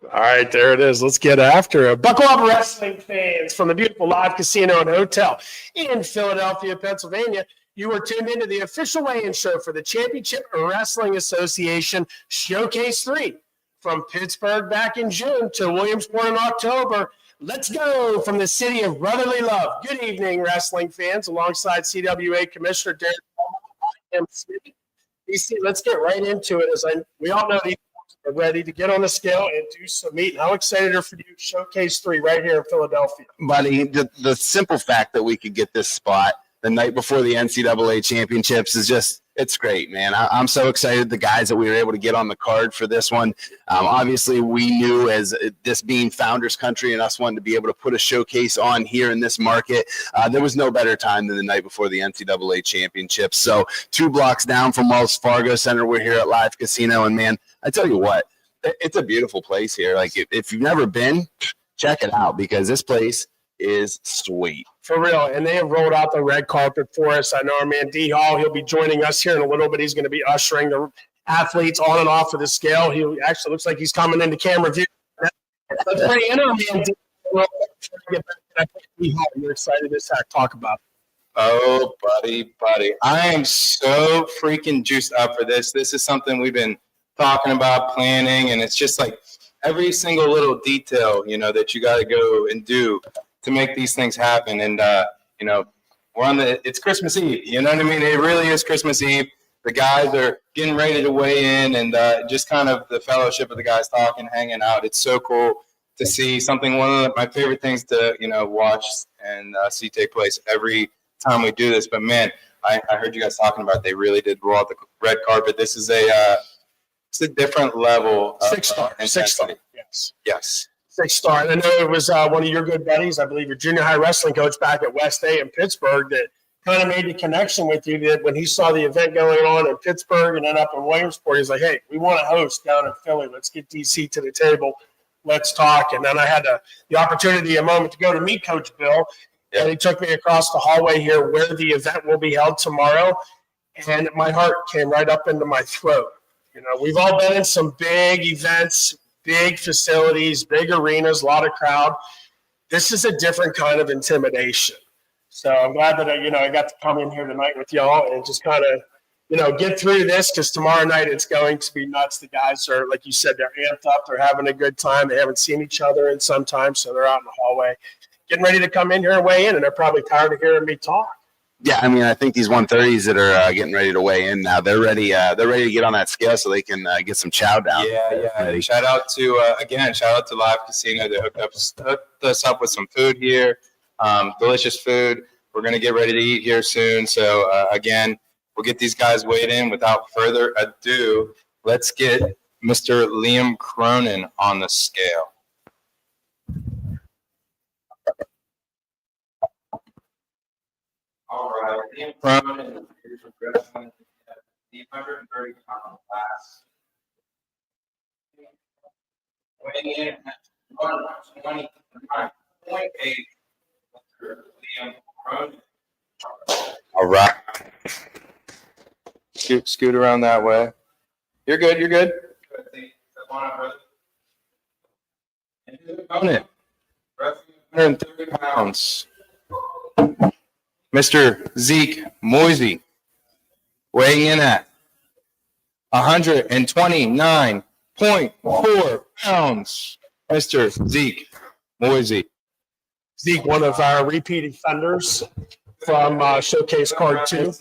All right, there it is. Let's get after it. Buckle up, wrestling fans, from the beautiful Live Casino and Hotel in Philadelphia, Pennsylvania. You are tuned into the official weigh-in show for the Championship Wrestling Association Showcase 3. From Pittsburgh back in June to Williamsport in October. Let's go from the city of brotherly love. Good evening, wrestling fans, alongside CWA Commissioner Derek Smith. DC, let's get right into it. We all know these are ready to get on the scale and do some meeting. How excited are for you? Showcase 3 right here in Philadelphia. Buddy, the simple fact that we could get this spot the night before the NCAA championships is just, it's great, man. I'm so excited. The guys that we were able to get on the card for this one. Obviously, we knew, as this being Founders Country and us wanting to be able to put a showcase on here in this market, there was no better time than the night before the NCAA championships. So 2 blocks down from Wells Fargo Center, we're here at Live Casino. And, man, I tell you what, it's a beautiful place here. Like, if you've never been, check it out, because this place is sweet. For real. And they have rolled out the red carpet for us. I know our man D Hall, he'll be joining us here in a little bit. He's going to be ushering the athletes on and off of the scale. He actually looks like he's coming into camera view. Let's bring in our man D Hall. You're excited to talk about it. Oh, buddy. I am so freaking juiced up for this. This is something we've been talking about, planning, and it's just like every single little detail, that you got to go and do to make these things happen. And, it's Christmas Eve. You know what I mean? It really is Christmas Eve. The guys are getting ready to weigh in, and just kind of the fellowship of the guys talking, hanging out. It's so cool to see something. One of my favorite things to, watch and see take place every time we do this. But, man, I heard you guys talking about it. They really did roll out the red carpet. This is it's a different level. 6-star. 6-star. Yes. 6-star. And I know it was one of your good buddies, I believe your junior high wrestling coach back at West A in Pittsburgh, that kind of made the connection with you, that when he saw the event going on in Pittsburgh and then up in Williamsport, he's like, hey, we want to host down in Philly. Let's get DC to the table. Let's talk. And then I had the opportunity a moment to go to meet Coach Bill. Yeah. And he took me across the hallway here where the event will be held tomorrow. And my heart came right up into my throat. We've all been in some big events, big facilities, big arenas, a lot of crowd. This is a different kind of intimidation. So I'm glad that I got to come in here tonight with y'all and just kind of, get through this, because tomorrow night it's going to be nuts. The guys are, like you said, they're amped up. They're having a good time. They haven't seen each other in some time, so they're out in the hallway getting ready to come in here and weigh in, and they're probably tired of hearing me talk. Yeah, I mean, I think these 130s that are getting ready to weigh in now, they're ready to get on that scale so they can get some chow down. Yeah. Shout out to Live Casino. They hooked us up with some food here, delicious food. We're going to get ready to eat here soon. So, again, we'll get these guys weighed in. Without further ado, let's get Mr. Liam Cronin on the scale. All right, Liam Cronin is progressing at the 130-pound class. Weighing in at 129.8, Liam Cronin. All right. Scoot around that way. You're good. 130 pounds. Mr. Zeke Moisey, weighing in at 129.4 pounds. Mr. Zeke Moisey. Zeke, one of our repeat offenders from Showcase Card 2.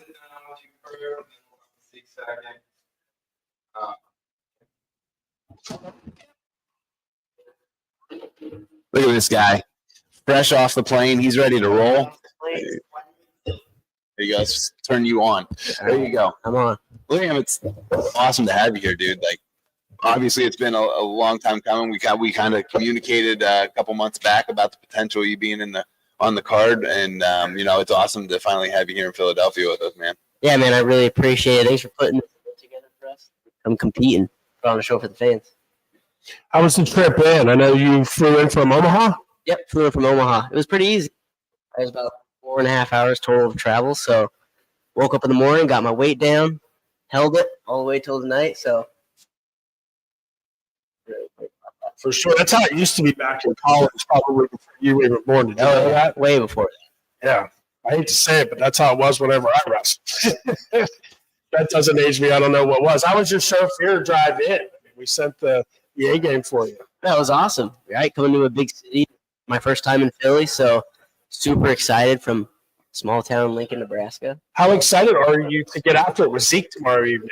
Look at this guy. Fresh off the plane. He's ready to roll. There you go. Let's turn you on. There you go. I'm on. Liam, it's awesome to have you here, dude. Like, obviously, it's been a long time coming. We kind of communicated a couple months back about the potential of you being on the card, and it's awesome to finally have you here in Philadelphia with us, man. Yeah, man, I really appreciate it. Thanks for putting this together for us. I'm competing, put on a show for the fans. How was the trip in? I know you flew in from Omaha. Yep, flew in from Omaha. It was pretty easy. It was about 4.5 hours total of travel. So woke up in the morning, got my weight down, held it all the way till the night. So For sure. That's how it used to be back in college, probably before you were even born. Did you know that? Way before that. Yeah. I hate to say it, but that's how it was whenever I wrestled. That doesn't age me. I don't know what was. I was your chauffeur drive in. I mean, we sent the A game for you. That was awesome, right? Coming to a big city, my first time in Philly, so super excited from small town Lincoln, Nebraska. How excited are you to get after it with Zeke tomorrow evening?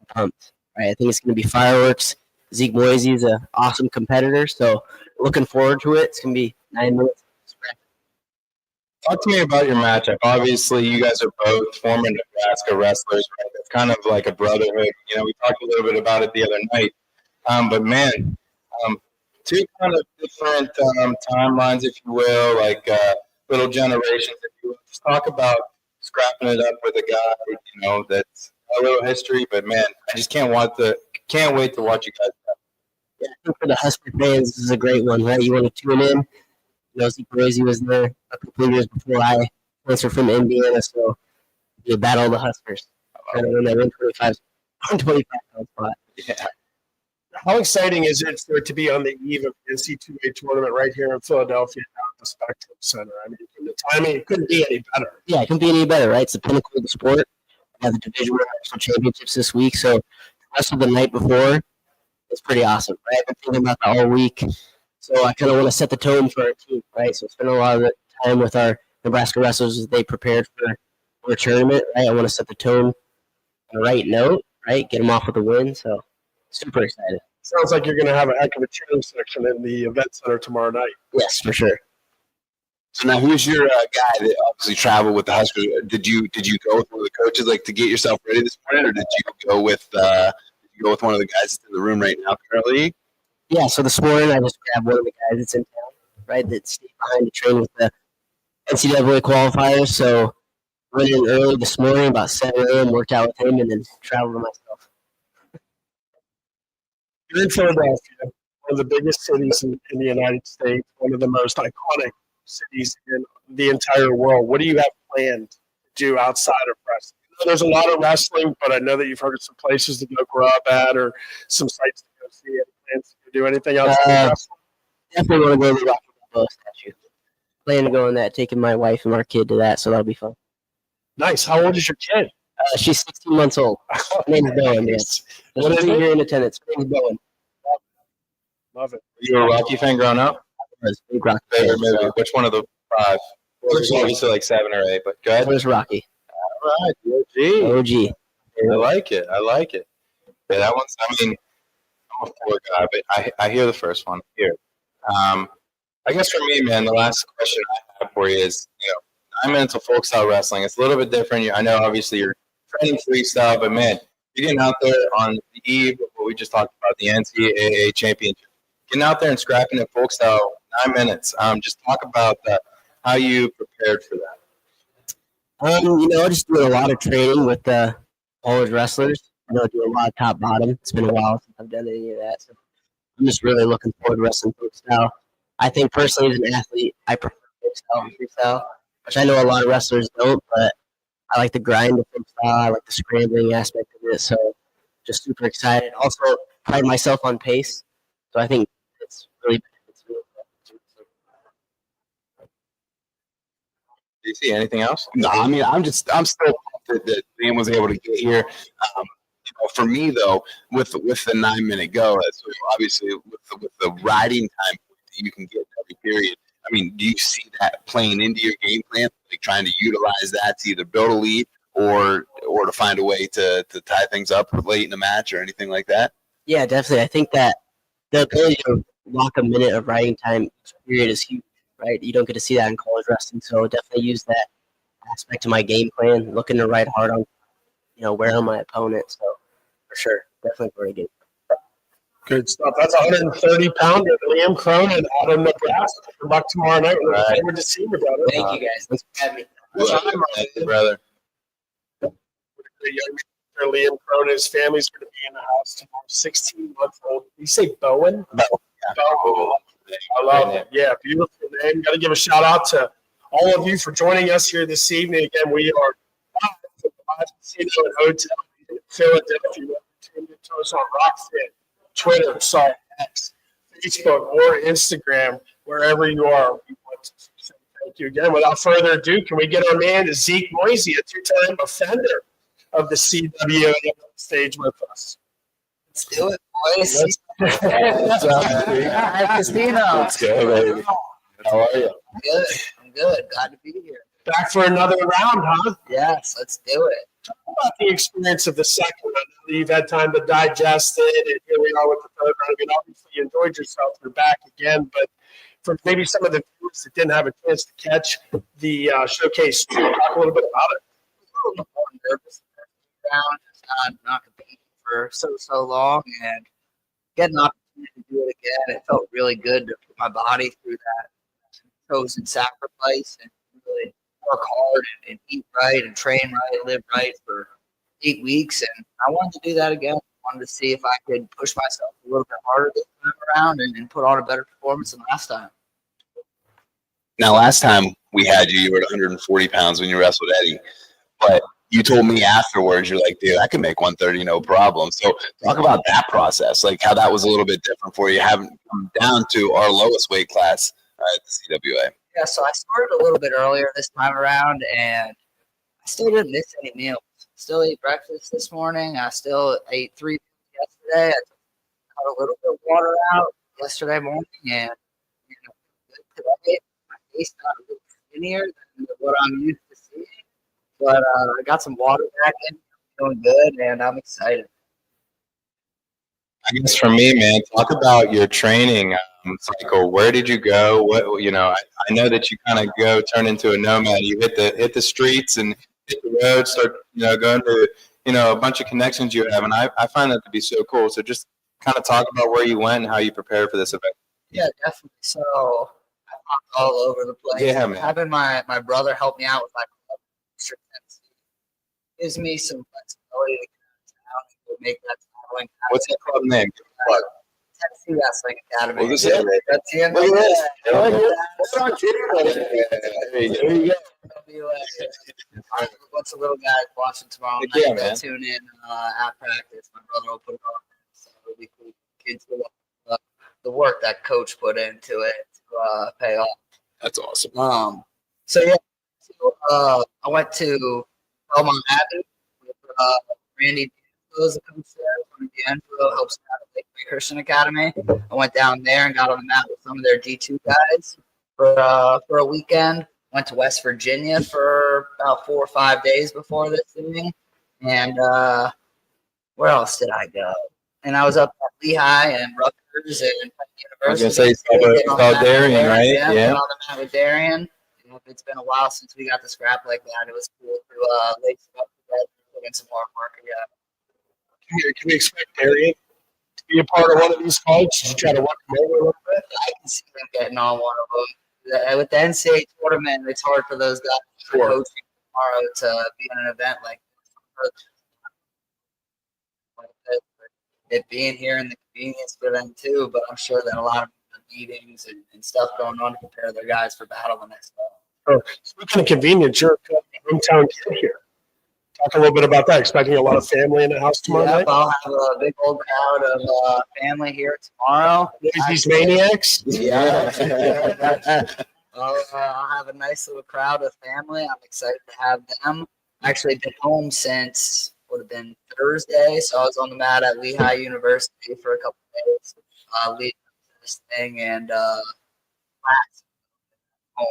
Pumped, right? I think it's going to be fireworks. Zeke Moisey is an awesome competitor, so looking forward to it. It's going to be 9 minutes. Talk to me about your matchup. Obviously, you guys are both former Nebraska wrestlers, right? It's kind of like a brotherhood. You know, we talked a little bit about it the other night. But man, two kind of different timelines, if you will, like little generations, if you will. Just talk about scrapping it up with a guy, you know, that's a little history. But man, I just can't wait to watch you guys. Yeah, I think for the Husker fans, this is a great one, right? You want to tune in. You know, Zeke Moisey was there a couple of years before I transferred from Indiana, so you battle the Huskers. Trying to win that 125 pound spot. Yeah. How exciting is it for it to be on the eve of the NCAA tournament right here in Philadelphia at the Spectrum Center? I mean, the timing it couldn't be any better. Yeah, it couldn't be any better, right? It's the pinnacle of the sport. We have the Division I National Championships this week, so the rest of the night before is pretty awesome, right? I've been thinking about that all week, so I kind of want to set the tone for our team, right? So spend a lot of the time with our Nebraska wrestlers as they prepared for a tournament, right? I want to set the tone on the right note, right? Get them off with a win, so super excited. Sounds like you're going to have a heck of a cheering section in the event center tomorrow night. Yes, for sure. So now, who's your guy that obviously traveled with the Huskers? Did you go with one of the coaches like to get yourself ready this morning, or did you go with one of the guys that's in the room right now currently? Yeah, so this morning I just grabbed one of the guys that's in town, right, that stayed behind to train with the NCAA qualifiers. So went in early this morning, about 7 a.m., worked out with him, and then traveled to myself. You're in Philadelphia, one of the biggest cities in the United States, one of the most iconic cities in the entire world. What do you have planned to do outside of wrestling? I know there's a lot of wrestling, but I know that you've heard of some places to go grub at or some sites to go see. Any plans to do anything outside of wrestling? Definitely want to go to the Rocky Balboa statue. Plan to go on that, taking my wife and our kid to that, so that'll be fun. Nice. How old is your kid? She's 16 months old. Her name's Bowen, man. What is She'll be it? here in attendance. Her name's Bowen. Love it. You were a Rocky fan growing up? Big Rocky Favorite fan, movie? so. Which one of the five? There's obviously like 7 or 8, but go ahead. Where's Rocky? All right, OG. OG. I like it. Yeah, that one's. I mean, I'm a 4 guy, but I hear the first one here. I guess for me, man, the last question I have for you is, 9 minutes of folk style wrestling. It's a little bit different. I know, obviously, you're training freestyle, but man, you're getting out there on the eve of what we just talked about, the NCAA championship. Getting out there and scrapping it folk style, 9 minutes. Just talk about how you prepared for that. Just doing a lot of training with the college wrestlers. Do a lot of top bottom. It's been a while since I've done any of that, so I'm just really looking forward to wrestling folk style. I think personally, as an athlete, I prefer folk style and freestyle, which I know a lot of wrestlers don't, but I like the grind of folk style. I like the scrambling aspect of it, so just super excited. Also, pride myself on pace, so I think it's really. Do you see anything else? No, I mean, I'm still pumped that Dan was able to get here. For me though, with the 9 minute go, so obviously with the riding time that you can get every period. I mean, do you see that playing into your game plan, like trying to utilize that to either build a lead or to find a way to tie things up late in the match or anything like that? Yeah, definitely. I think that the ability to lock a minute of riding time each period is huge, right? You don't get to see that in college wrestling, so definitely use that aspect of my game plan, looking to ride hard on, wear on my opponent. So for sure, definitely for a game. Good stuff. That's 130-pounder Liam Cronin out of Nebraska. Good luck tomorrow night. We're looking forward to seeing you, brother. Thank you guys. Thanks for having me. Thank you, brother. The young man, Liam Cronin, his family's going to be in the house tomorrow. 16-month-old. You say Bowen? Bowen. I love it. Yeah, beautiful name. Got to give a shout out to all of you for joining us here this evening. Again, we are live at the Casino and Hotel in Philadelphia. Tuned into us on Rockfit, Twitter, X, Facebook or Instagram, wherever you are. We want to say thank you again. Without further ado, can we get our man Zeke Moisey, a two-time offender of the CWA, stage with us? Let's do it, boys. What's up, baby? Hi, Casino. Let's go, baby. How are you? Good. I'm good. Glad to be here. Back for another round, huh? Yes, let's do it. Talk about the experience of the second round. You've had time to digest it, and here we are with the third round. I mean, obviously, you enjoyed yourself. You're back again, but for maybe some of the viewers that didn't have a chance to catch the showcase, talk a little bit about it. A little more nervous round, just not competing for so long, and getting an opportunity to do it again. It felt really good to put my body through that chosen sacrifice and really work hard and eat right and train right, live right for 8 weeks. And I wanted to do that again. I wanted to see if I could push myself a little bit harder this time around and put on a better performance than last time. Now, last time we had you, you were at 140 pounds when you wrestled Eddie. But you told me afterwards, you're like, dude, I can make 130, no problem. So talk about that process, like how that was a little bit different for you, having come down to our lowest weight class at the CWA. Yeah, so I started a little bit earlier this time around, and I still didn't miss any meals. Still ate breakfast this morning. I still ate 3 meals yesterday. I got a little bit of water out yesterday morning, and today my face got a little skinnier than what I'm used to seeing. But I got some water back in, feeling good, and I'm excited. I guess for me, man, talk about your training cycle. Where did you go? What I know that you kind of turn into a nomad. You hit the streets and hit the road, start going to a bunch of connections you have, and I find that to be so cool. So just kind of talk about where you went and how you prepared for this event. Yeah, definitely. So I popped all over the place. Yeah, man. Having my brother help me out with my club gives me some flexibility to get out of town and go make that traveling. What's that club name? What? Tennessee Wrestling Academy. Well, this is it. That's the end. Look at this. There you go. Once a little guy watching tomorrow Heck night, yeah, they'll man. tune in at practice. My brother will put it on. So it'll be cool. Kids will the work that coach put into it to pay off. That's awesome. So yeah, I went to Belmont Abbey with Randy D'Angelo, the coach there. Randy D'Angelo helps me out at Lake Christian Academy. I went down there and got on the mat with some of their D2 guys for a weekend. Went to West Virginia for about 4 or 5 days before this thing. And where else did I go? And I was up at Lehigh and Rutgers and University. I was gonna say you saw Darian, right? Yeah. Yeah. On the mat with Darian. It's been a while since we got the scrap like that. It was cool to lace it up together, put in some hard work again. Can we expect Darian to be a part of one of these fights? Did you try to work him over a little bit? I can see them getting on one of them. With the NCAA tournament, it's hard for those guys Sure. coaching tomorrow to be in an event like this. It being here and the convenience for them too, but I'm sure that a lot of meetings and stuff going on to prepare their guys for battle the next fall. Sure. Speaking of convenience, you're a hometown kid here. Talk a little bit about that. Expecting a lot of family in the house tomorrow Yep, night? I'll have a big old crowd of family here tomorrow. These maniacs? Yeah. I'll have a nice little crowd of family. I'm excited to have them. Actually been home since would have been Thursday, so I was on the mat at Lehigh University for a couple of days, leading up to this thing and class. Home.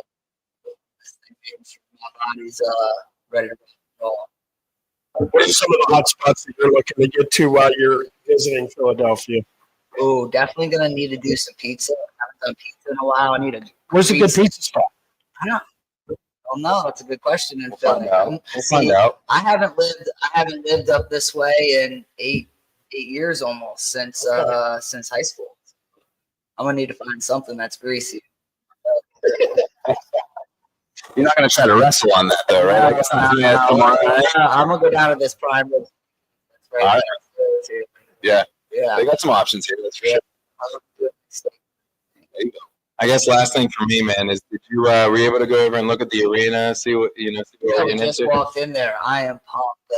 This thing making sure my body's ready to roll. What are some of the hot spots that you're looking to get to while you're visiting Philadelphia? Oh, definitely gonna need to do some pizza. I haven't done pizza in a while. I need to. Where's a good pizza spot? I don't know. That's a good question. In We'll find Philly. out. We'll find out. I haven't lived up this way in eight years almost since high school. I'm gonna need to find something that's greasy. You're not going to try to wrestle on that, though, right? I guess not. I'm gonna go down to this prime rib. That's right. All right. There. Yeah. Yeah. They got some options here, that's for sure. There you go. I guess last thing for me, man, is did you were you able to go over and look at the arena, see what see what Yeah, we're we getting just into? walked in there. I am pumped.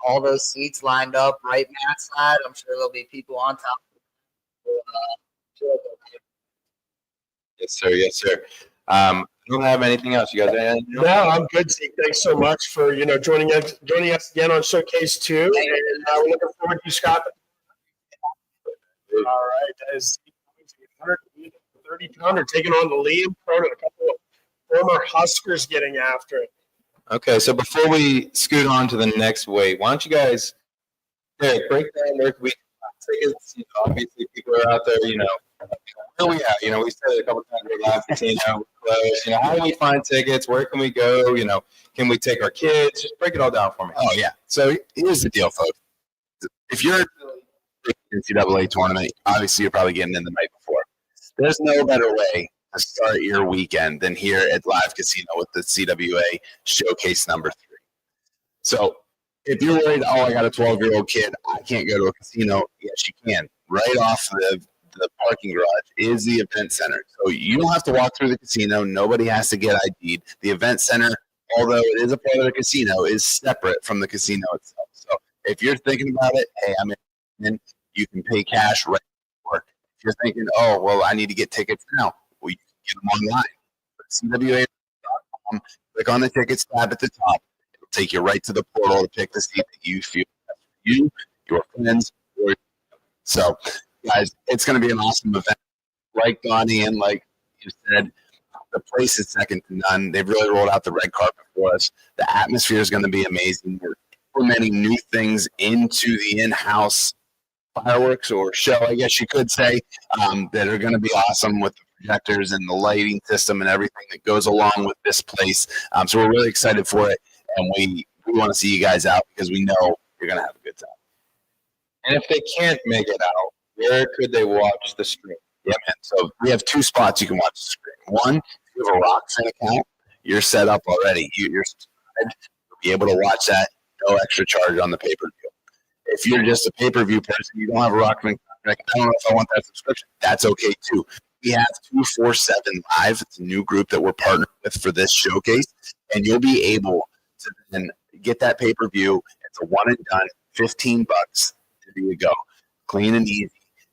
All those seats lined up right mat side. I'm sure there'll be people on top. Sure there'll be Yes, sir. Yes, sir. I don't have anything else. You guys have anything else? No, I'm good, Zeke. Thanks so much for joining us again on Showcase 2. And we're looking forward to you, Scott. All right, that is 130-pounder taking on the Liam Cronin, a couple of former Huskers getting after it. Okay, so before we scoot on to the next weight, why don't you guys break down where we tickets? Obviously, people are out there. Where we at? We said it a couple times. We're live casino, close. How do we find tickets? Where can we go? Can we take our kids? Just break it all down for me. Oh yeah. So here's the deal, folks. If you're NCAA tournament, obviously you're probably getting in the night before. There's no better way to start your weekend than here at Live Casino with the CWA Showcase number 3. So if you're worried, I got a 12-year-old kid, I can't go to a casino, yes, you can. Right off the parking garage is the event center. So you don't have to walk through the casino. Nobody has to get ID'd. The event center, although it is a part of the casino, is separate from the casino itself. So if you're thinking about it, hey, I'm in, you can pay cash right before. If you're thinking, oh, well, I need to get tickets now, well, you can get them online. CWA.com, click on the tickets tab at the top. It'll take you right to the portal to pick the seat that you feel best for you, your friends, or so, guys, it's going to be an awesome event. Like Donnie and like you said, the place is second to none. They've really rolled out the red carpet for us. The atmosphere is going to be amazing. We're implementing new things into the in-house fireworks or show, I guess you could say, that are going to be awesome with the projectors and the lighting system and everything that goes along with this place. So we're really excited for it, and we want to see you guys out because we know you're going to have a good time. And if they can't make it out, where could they watch the stream? Yeah, man. So we have 2 spots you can watch the stream. One, if you have a Rockfin account, you're set up already. You're subscribed. You'll be able to watch that, no extra charge on the pay-per-view. If you're just a pay-per-view person, you don't have a Rockfin contract, I don't know if I want that subscription, that's okay too. We have 247 Live. It's a new group that we're partnered with for this showcase, and you'll be able to then get that pay-per-view. It's a one and done, $15. There you go. Clean and easy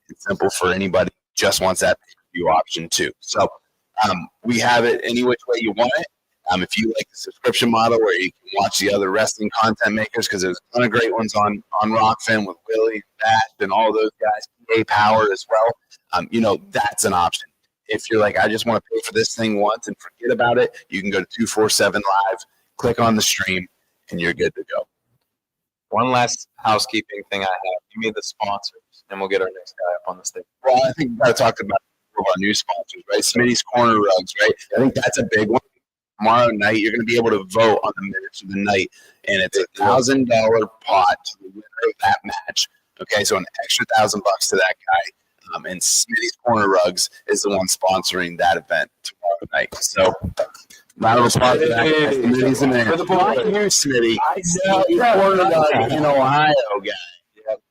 and simple for anybody who just wants that pay-per-view option too. So we have it any which way you want it. If you like the subscription model where you can watch the other wrestling content makers, because there's a ton of great ones on Rockfin with Willie, Bash, and all those guys, PA Power as well. That's an option. If you're like, I just want to pay for this thing once and forget about it, you can go to 247 Live, click on the stream, and you're good to go. One last housekeeping thing I have. Give me the sponsors, and we'll get our next guy up on the stage. Well, I think we got to talk about our new sponsors, right? Smitty's Corner Rugs, right? I think that's a big one. Tomorrow night, you're going to be able to vote on the minutes of the night, and it's a $1,000 pot to the winner of that match. Okay, so an extra $1,000 to that guy. And Smitty's Corner Rugs is the one sponsoring that event tomorrow night. So, round of applause for that. Smitty's the man. Why you, Smitty? I know. Corner Rug in Ohio, guy. Yep.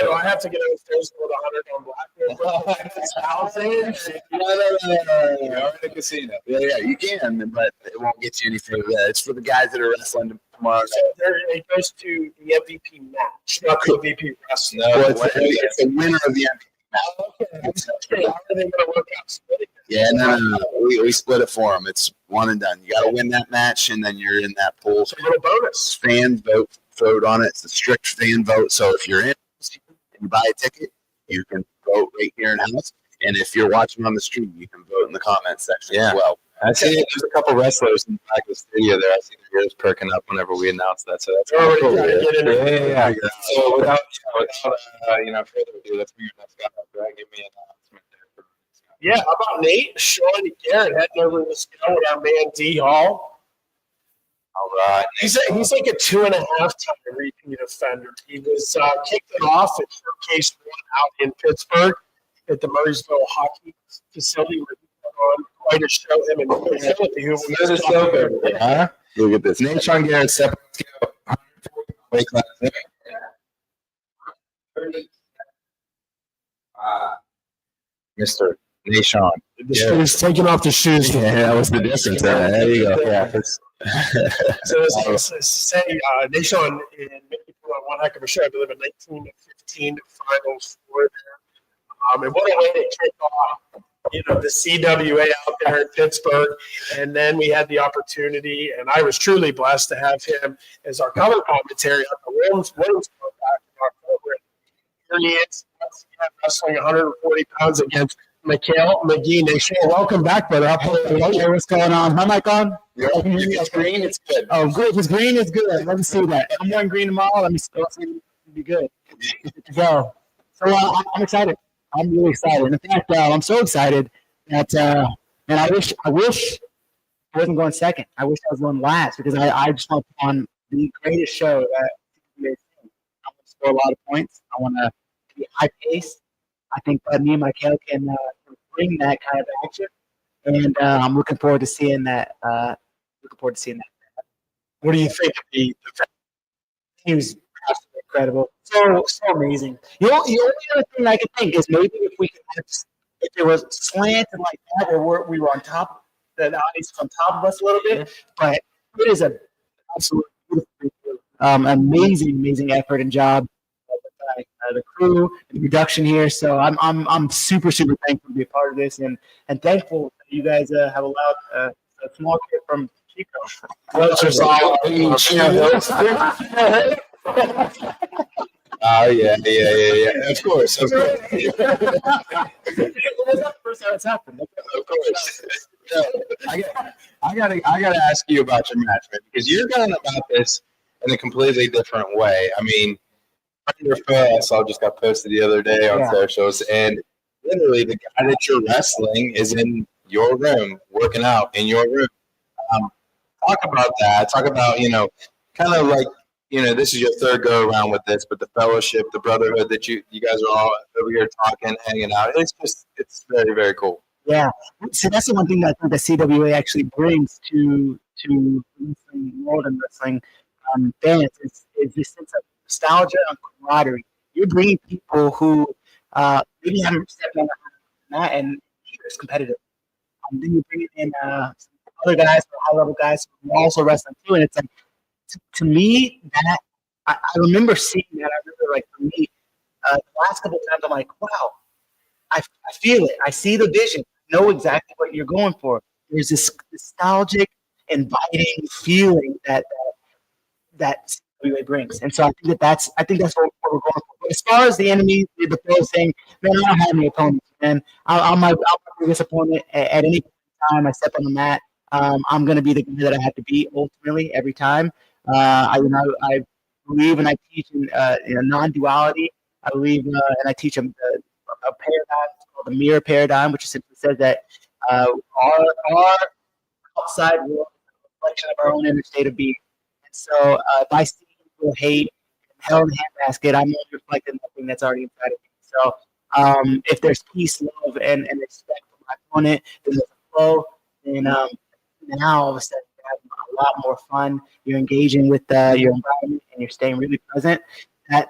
I have to get upstairs and go to 100 on Blackbeard. No. You're in the casino. Yeah, you can, but it won't get you any further. It's for the guys that are wrestling tomorrow. So it goes to the MVP match, not the MVP wrestling. No, it's the winner of the MVP match. Okay. How are they going to work out? Yeah, no. We split it for them. It's one and done. You got to win that match, and then you're in that pool. It's a little bonus. Fans vote on it. It's a strict fan vote. So if you're in and you buy a ticket, you can vote right here in house. And if you're watching on the stream, you can vote in the comments section as well. I see there's a couple wrestlers in the back of the studio there. I see their ears perking up whenever we announce that. So that's already cool. trying to get in there. Yeah. So without further ado, let's bring your next guy up. Right? Give me an announcement there for next guy. Yeah, how about Nate, Sean, and Garrett heading over to the scale with our man D Hall? All right. He's like a 2.5 time repeat offender. He was kicked it off at Showcase 1 out in Pittsburgh at the Murraysville Hockey Facility where he put on quite a show. Him and Timothy, who we just talked about. Look at this. Nate Sean Garrett, step scale, 140 weight class. Mr. Nate Sean. He's taking off the shoes. Yeah, that was the difference. There you go. Yeah. So say Nashon and Mickey put on one heck of a show. I believe a 19-15 final score there. And what a way to kick off the CWA out there in Pittsburgh. And then we had the opportunity, and I was truly blessed to have him as our color commentary on the women's program back in October. Here he is, wrestling 140 pounds against Mikhail McGee Nation. Welcome back, brother. Hey, what's going on? My mic on? If it's green, it's good. Oh, good. If it's green, it's good. Let me see that. I'm wearing green tomorrow. Let me see. It'll be good. Good to go. So I'm excited. I'm really excited. And in fact, I'm so excited that, and I wish I wasn't going second. I wish I was going last because I just want to put on the greatest show that CWA has seen. I want to score a lot of points. I want to be high paced. I think me and Michael can bring that kind of action, and I'm looking forward to seeing that. What do you think of the He was absolutely incredible, so amazing. The only other thing I could think is maybe if we could have, if there was slanted like that, or we were on top, the audience was on top of us a little bit. But it is a absolutely beautiful, amazing effort and job by the crew and the production here. So I'm super thankful to be a part of this, and thankful that you guys have allowed a small kid from Chico. Oh yeah. Of course. That's the first time it's happened. Of course. I gotta ask you about your match, man, because you're going about this in a completely different way. I mean, your film I saw just got posted the other day on socials, and literally the guy that you're wrestling is in your room, working out in your room. Talk about that. Talk about, kind of like, this is your third go around with this, but the fellowship, the brotherhood that you guys are all over here talking, hanging out. It's very, very cool. Yeah. So that's the one thing that I think the CWA actually brings to wrestling world and wrestling fans is this sense of nostalgia and camaraderie. You're bringing people who maybe haven't stepped on that and it's competitive. Then you're bringing in some other guys, high-level guys who are also wrestling too, and it's like, to me, that I remember seeing that. I remember, like, for me, the last couple of times, I'm like, wow, I feel it. I see the vision. I know exactly what you're going for. There's this nostalgic, inviting feeling that CWA brings, and so I think that's what we're going for. But as far as the enemy, the pro thing, man, I don't have any opponents, man. I'm my biggest opponent at any time I step on the mat. I'm going to be the guy that I have to be ultimately every time. I believe and I teach in non-duality. I believe and I teach a paradigm called the mirror paradigm, which simply says that our outside world is a reflection of our own inner state of being. And so if I see people hate and hell in the handbasket, I'm not reflecting nothing that's already inside of me. So if there's peace, love, and respect for my opponent, then there's a flow. And now all of a sudden you have a lot more fun. You're engaging with your environment and you're staying really present.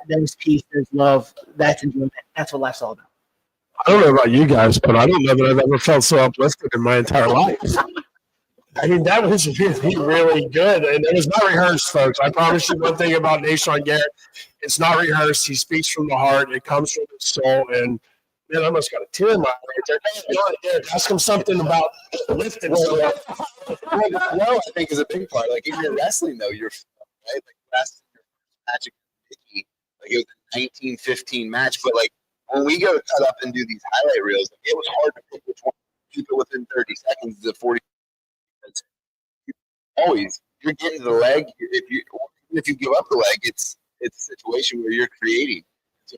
There's peace, there's love, that's enjoyment. That's what life's all about. I don't know about you guys, but I don't know that I've ever felt so uplifted in my entire life. I mean, that was really, really good. And it was not rehearsed, folks. I promise you one thing about Nashawn Garrett. It's not rehearsed. He speaks from the heart. It comes from his soul. And, man, I almost got a tear in my eye there. Ask him something about lifting. Well, I think is a big part. Like, if you're wrestling, though, you're right. Like, wrestling your match against Mickey, like, it was a 1915 match. But, like, when we go cut up and do these highlight reels, it was hard to pick which one. Keep it within 30 seconds to 40. Always, you're getting to the leg. If you give up the leg, it's a situation where you're creating. So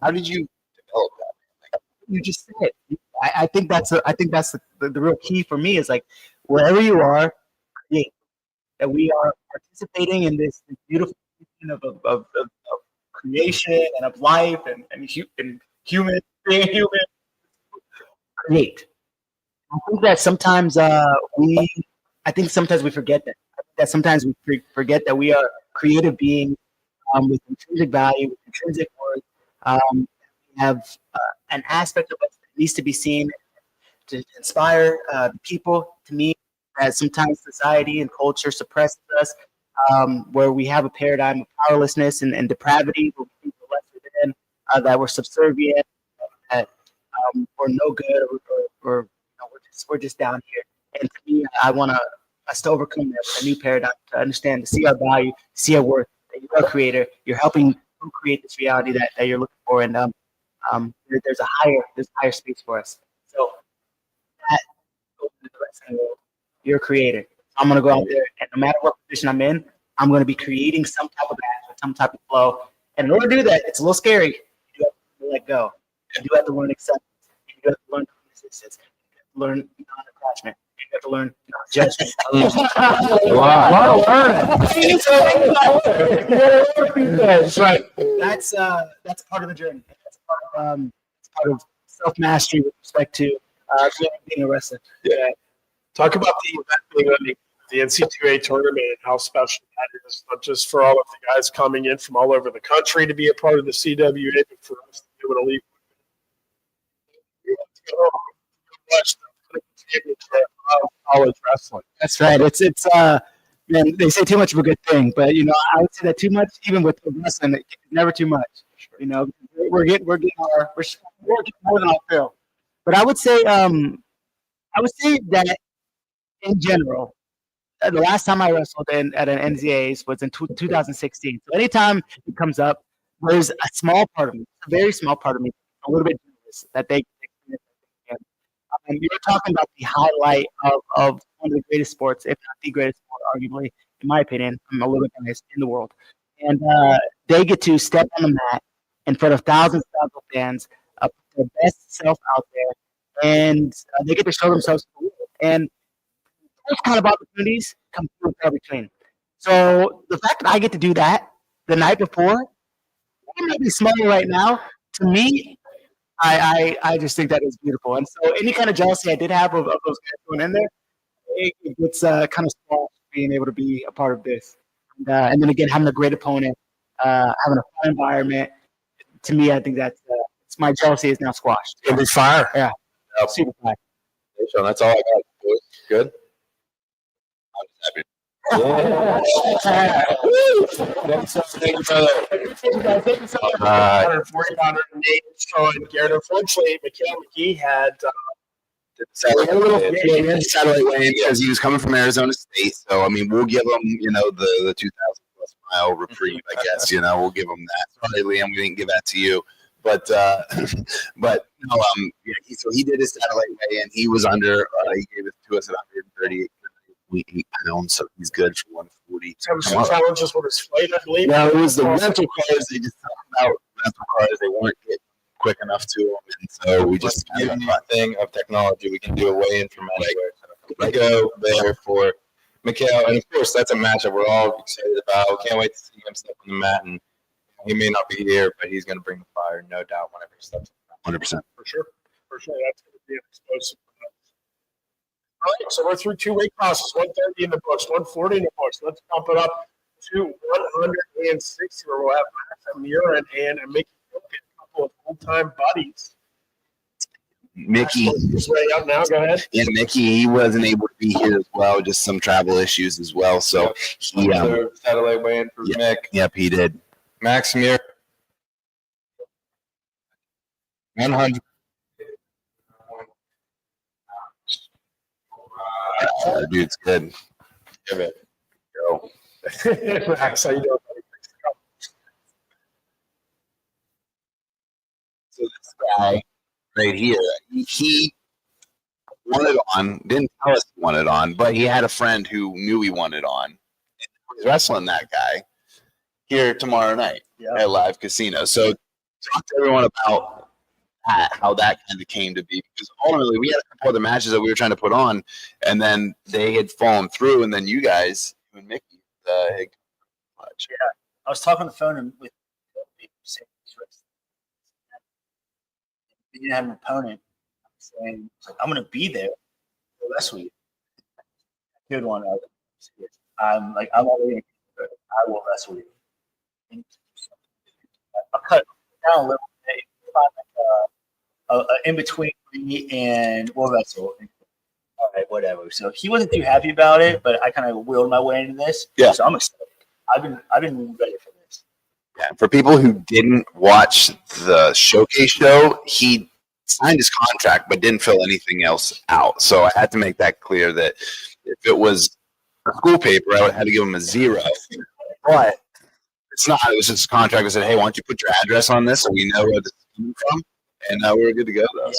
how did you develop that? You just said it. I think that's the real key for me is like wherever you are, create. That we are participating in this beautiful of creation and of life and human being human. Create. I think that sometimes we forget that. I think that sometimes we forget that we are creative beings with intrinsic value, with intrinsic worth. We have an aspect of us that needs to be seen to inspire people. To me, as sometimes society and culture suppresses us, where we have a paradigm of powerlessness and depravity, where we think we're lesser than, that we're subservient, that we're no good, or we're just down here. And to me, I want us to overcome that with a new paradigm, to understand, to see our value, see our worth. That you're a creator. You're helping create this reality that you're looking for, and there's a higher space for us. So that goes into the wrestling world. You're a creator. I'm gonna go out there, and no matter what position I'm in, I'm gonna be creating some type of action, some type of flow. And in order to do that, it's a little scary. You do have to let go. You do have to learn acceptance. You do have to learn resistance. You have to learn non-attachment. You have to learn non-judgment. That's right. That's part of the journey. That's part of self-mastery with respect to being a wrestler. Yeah. Talk about the event being on the NCAA tournament and how special that is, not just for all of the guys coming in from all over the country to be a part of the CWA, but for us to be able to leave. Watch the championship of college wrestling. That's right. It's man, they say too much of a good thing, but I would say that too much, even with wrestling, it's never too much. We're getting more than our fill. But I would say that in general, the last time I wrestled at an NCAAs was in 2016. So anytime it comes up, there's a small part of me, a very small part of me, a little bit nervous that they can. You're talking about the highlight of one of the greatest sports, if not the greatest sport, arguably, in my opinion. I'm a little bit biased, in the world. And they get to step on the mat in front of thousands of fans, put their best self out there, and they get to show themselves to the world. And those kind of opportunities come through in between. So the fact that I get to do that the night before, it might be small right now. To me, I just think that is beautiful. And so any kind of jealousy I did have of those guys going in there, it gets kind of small being able to be a part of this. And then again, having a great opponent, having a fun environment. To me, I think that's my jealousy is now squashed. It'll be fire. Yeah, super fun. So that's all I got. Boys. Good. I'm just happy. Thank you, brother. 140, 108. So, Garrett, unfortunately, Mikhail McGee had satellite weigh-in because he was coming from Arizona State. So I mean, we'll give him, the 2,000+ mile reprieve. I guess we'll give him that. Sorry, Liam, we didn't give that to you. But no, so he did his satellite weigh-in. He was under. He gave it to us at 138 pounds, so he's good for 140. There was some challenges with his flight, I believe. No, it was the rental cars. They just talked about rental cars. They weren't getting quick enough to them, and so we just give you a thing of technology. We can do a weigh-in from anywhere. So we go there for Mikhail, and of course that's a matchup we're all excited about. Can't wait to see him step on the mat, and he may not be here, but he's going to bring the fire, no doubt, whenever he steps on the mat. 100%. For sure. That's going to be an explosive. All right, so we're through 2 weight classes, 130 in the books, 140 in the books. Let's bump it up to 160, where we'll have Matt Murin and Mickey Cook, a couple of old-time buddies. Mickey. His way up now. Go ahead. Yeah, Mickey, he wasn't able to be here as well, just some travel issues as well. So he satellite weigh-in for Mick. Yep, he did. Max Muir. 100. Dude's good. Give it. Go. Max, how you doing? So this guy right here, he wanted on, didn't tell us he wanted on, but he had a friend who knew he wanted on. He's wrestling that guy here tomorrow night at Live Casino. So talk to everyone about how that kind of came to be, because ultimately we had a couple other matches that we were trying to put on, and then they had fallen through, and then you guys, you and Mickey, had much. Yeah, I was talking on the phone with people saying he didn't have an opponent. Saying I'm going to be there for wrestle you. Good one. I'm already. I will wrestle you. I'll cut down a little bit. In between me and we'll wrestle. All right, whatever. So he wasn't too happy about it, but I kind of willed my way into this. Yeah. So I'm excited. I've been ready for this. Yeah. For people who didn't watch the showcase show, he signed his contract but didn't fill anything else out. So I had to make that clear that if it was a school paper, I would have had to give him a 0. But it's not. It was just a contract. I said, hey, why don't you put your address on this so we know where this is coming from? And we were good to go, though. Yeah.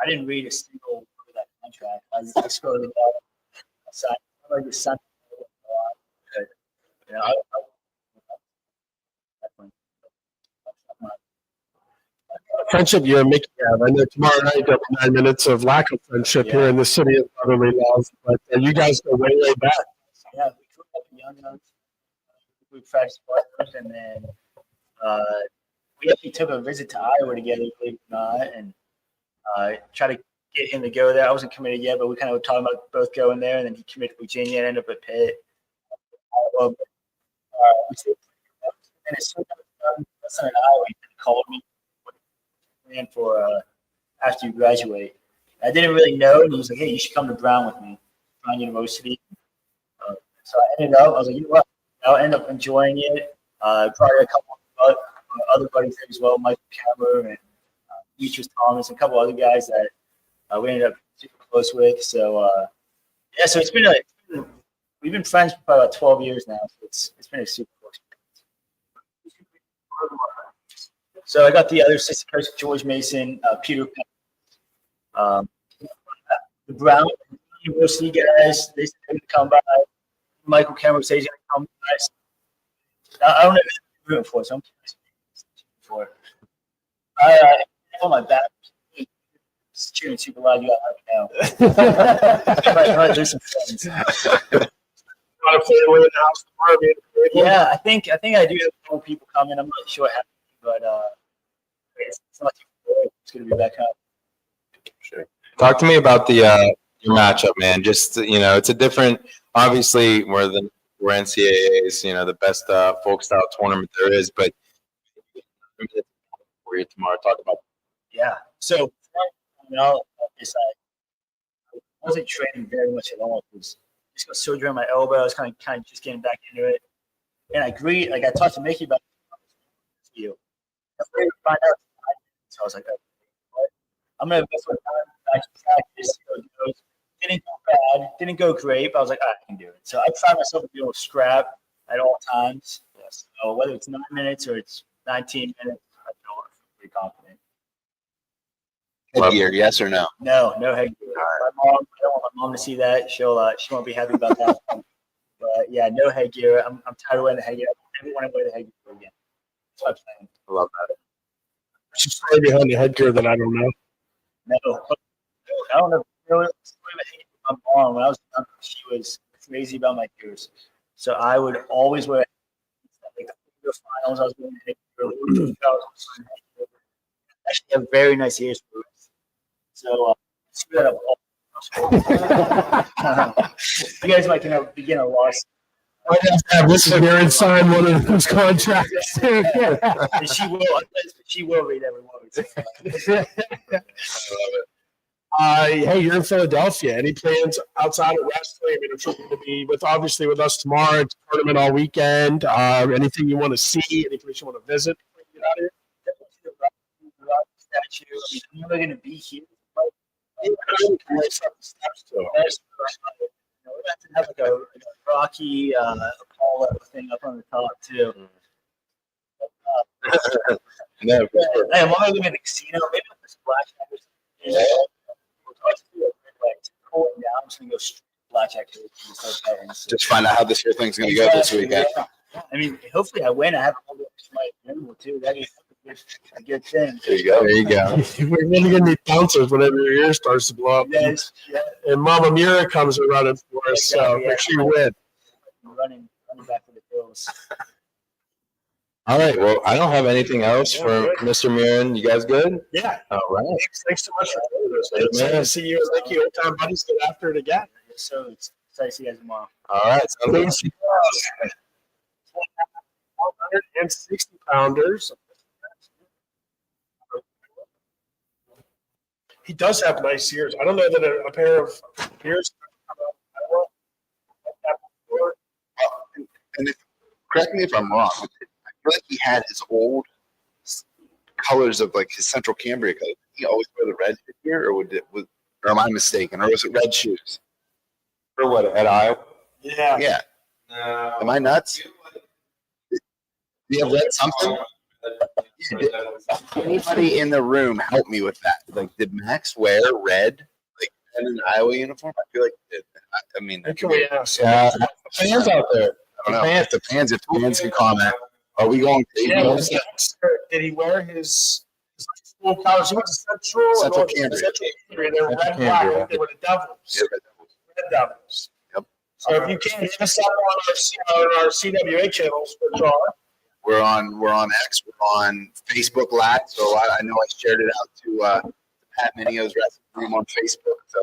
I didn't read a single word of that contract. I scrolled it out. I like the sun. You know, Friendship you and Mickey have. I know tomorrow night there'll be 9 minutes of lack of friendship here in the city of brotherly love, but you guys go way, way back. yeah, we grew up young guns. We practiced partners, and then we actually took a visit to Iowa together, believe it or not, and tried to get him to go there. I wasn't committed yet, but we kind of were talking about both going there, and then he committed to Virginia and ended up at Pitt. And as soon as my son in Iowa, he called me plan for after you graduate. I didn't really know, and he was like, "Hey, you should come to Brown with me, Brown University." So I ended up. I was like, "You know what? I'll end up enjoying it." Probably a couple of other buddies there as well, Michael Kammer and Demetrius Thomas, and a couple other guys that we ended up super close with. So yeah, so it's been we've been friends for about 12 years now. So it's been a super cool experience. So I got the other assistant coach, George Mason, Peter Penn. The Brown University guys, they said they would come by. Michael Cameron says he's going to come by. I don't know if he's rooting for, so I'm curious for. On my back, just cheering super loud. You got right now. Might lose some friends. Not a family in the house tomorrow, man. Yeah, I think I do have a couple people coming. I'm not sure what happened, but it's not too bad. It's going to be back up. Sure. Talk to me about the your matchup, man. Just it's a different. Obviously, we're NCAA's, the best folk style tournament there is, but for you tomorrow, talk about. Yeah. So, I wasn't training very much at all. It was just got surgery on my elbow. I was kind of just getting back into it, and I agreed. Like I talked to Mickey about you. I was ready to find out. So I was like, I'm gonna go for back to practice. See how it goes. Didn't go bad. Didn't go great, but I was like, I can do it. So I find myself doing a scrap at all times. So whether it's 9 minutes or it's 19 minutes, I feel pretty confident. Headgear, yes or no? No headgear. My mom, I don't want my mom to see that. She won't be happy about that. But yeah, no headgear. I'm tired of wearing the headgear. I never want to wear the headgear again. That's what I'm saying. I love that. What's your story behind the headgear that I don't know? No, I don't know. My mom, when I was young, she was crazy about my ears. So I would always wear like the finals. I was wearing headgear. Actually, have very nice ears for it. So screw that up. You guys might begin a loss. I have this here and sign one of those contracts. And she will read every word. I love it. Hey, you're in Philadelphia. Any plans outside of wrestling? I mean, I'm sure you're going to be obviously with us tomorrow. It's a tournament all weekend. Anything you want to see? Any place you want to visit before you get out of here? Statue. I mean, I'm never going to be here. We have to have like a Rocky Apollo thing up on the top too. No, for sure. Hey, I'm only living in the casino. Maybe with this blackjack or something. Cool it down. I'm just gonna go straight blackjack. Just find out how this year thing's going to go this weekend. Yeah. I mean, hopefully I win. I have all the extra money too. That is a good thing. There you go. There you go. We're really going to need bouncers whenever your ear starts to blow up. Yes, yeah. And Mama Mira comes running for us, so make sure you win. Running back for the Bills. All right. Well, I don't have anything else for Mr. Mirren. You guys good? Yeah. All right. Thanks so much for doing this. Man. It's nice to see you and Mickey, old time buddies, get after it again. So it's excited to see you guys tomorrow. All right. Sounds good. 160 pounders. He does have nice ears. I don't know that a pair of ears. And correct me if I'm wrong, but I feel like he had his old colors of like his Central Cambria color. he always wear the red here, or or am I mistaken? Or was it red shoes? For what, at Iowa? Yeah. Yeah. No. Am I nuts? Do you have read something? Anybody in the room help me with that? Like, did Max wear red, like in an Iowa uniform? I feel like it, I mean, Who can we ask? Fans out there. I don't know. If the fans can comment. Are we going crazy? Yeah, did he wear his school college? He went to Central Cambria. Cambria. They were red, black. They were the Devils. Red Devils. Yep. So if you can hit us up on our CWA channels, which are We're on X. We're on Facebook Live. So I know I shared it out to Pat Minio's wrestling room on Facebook. So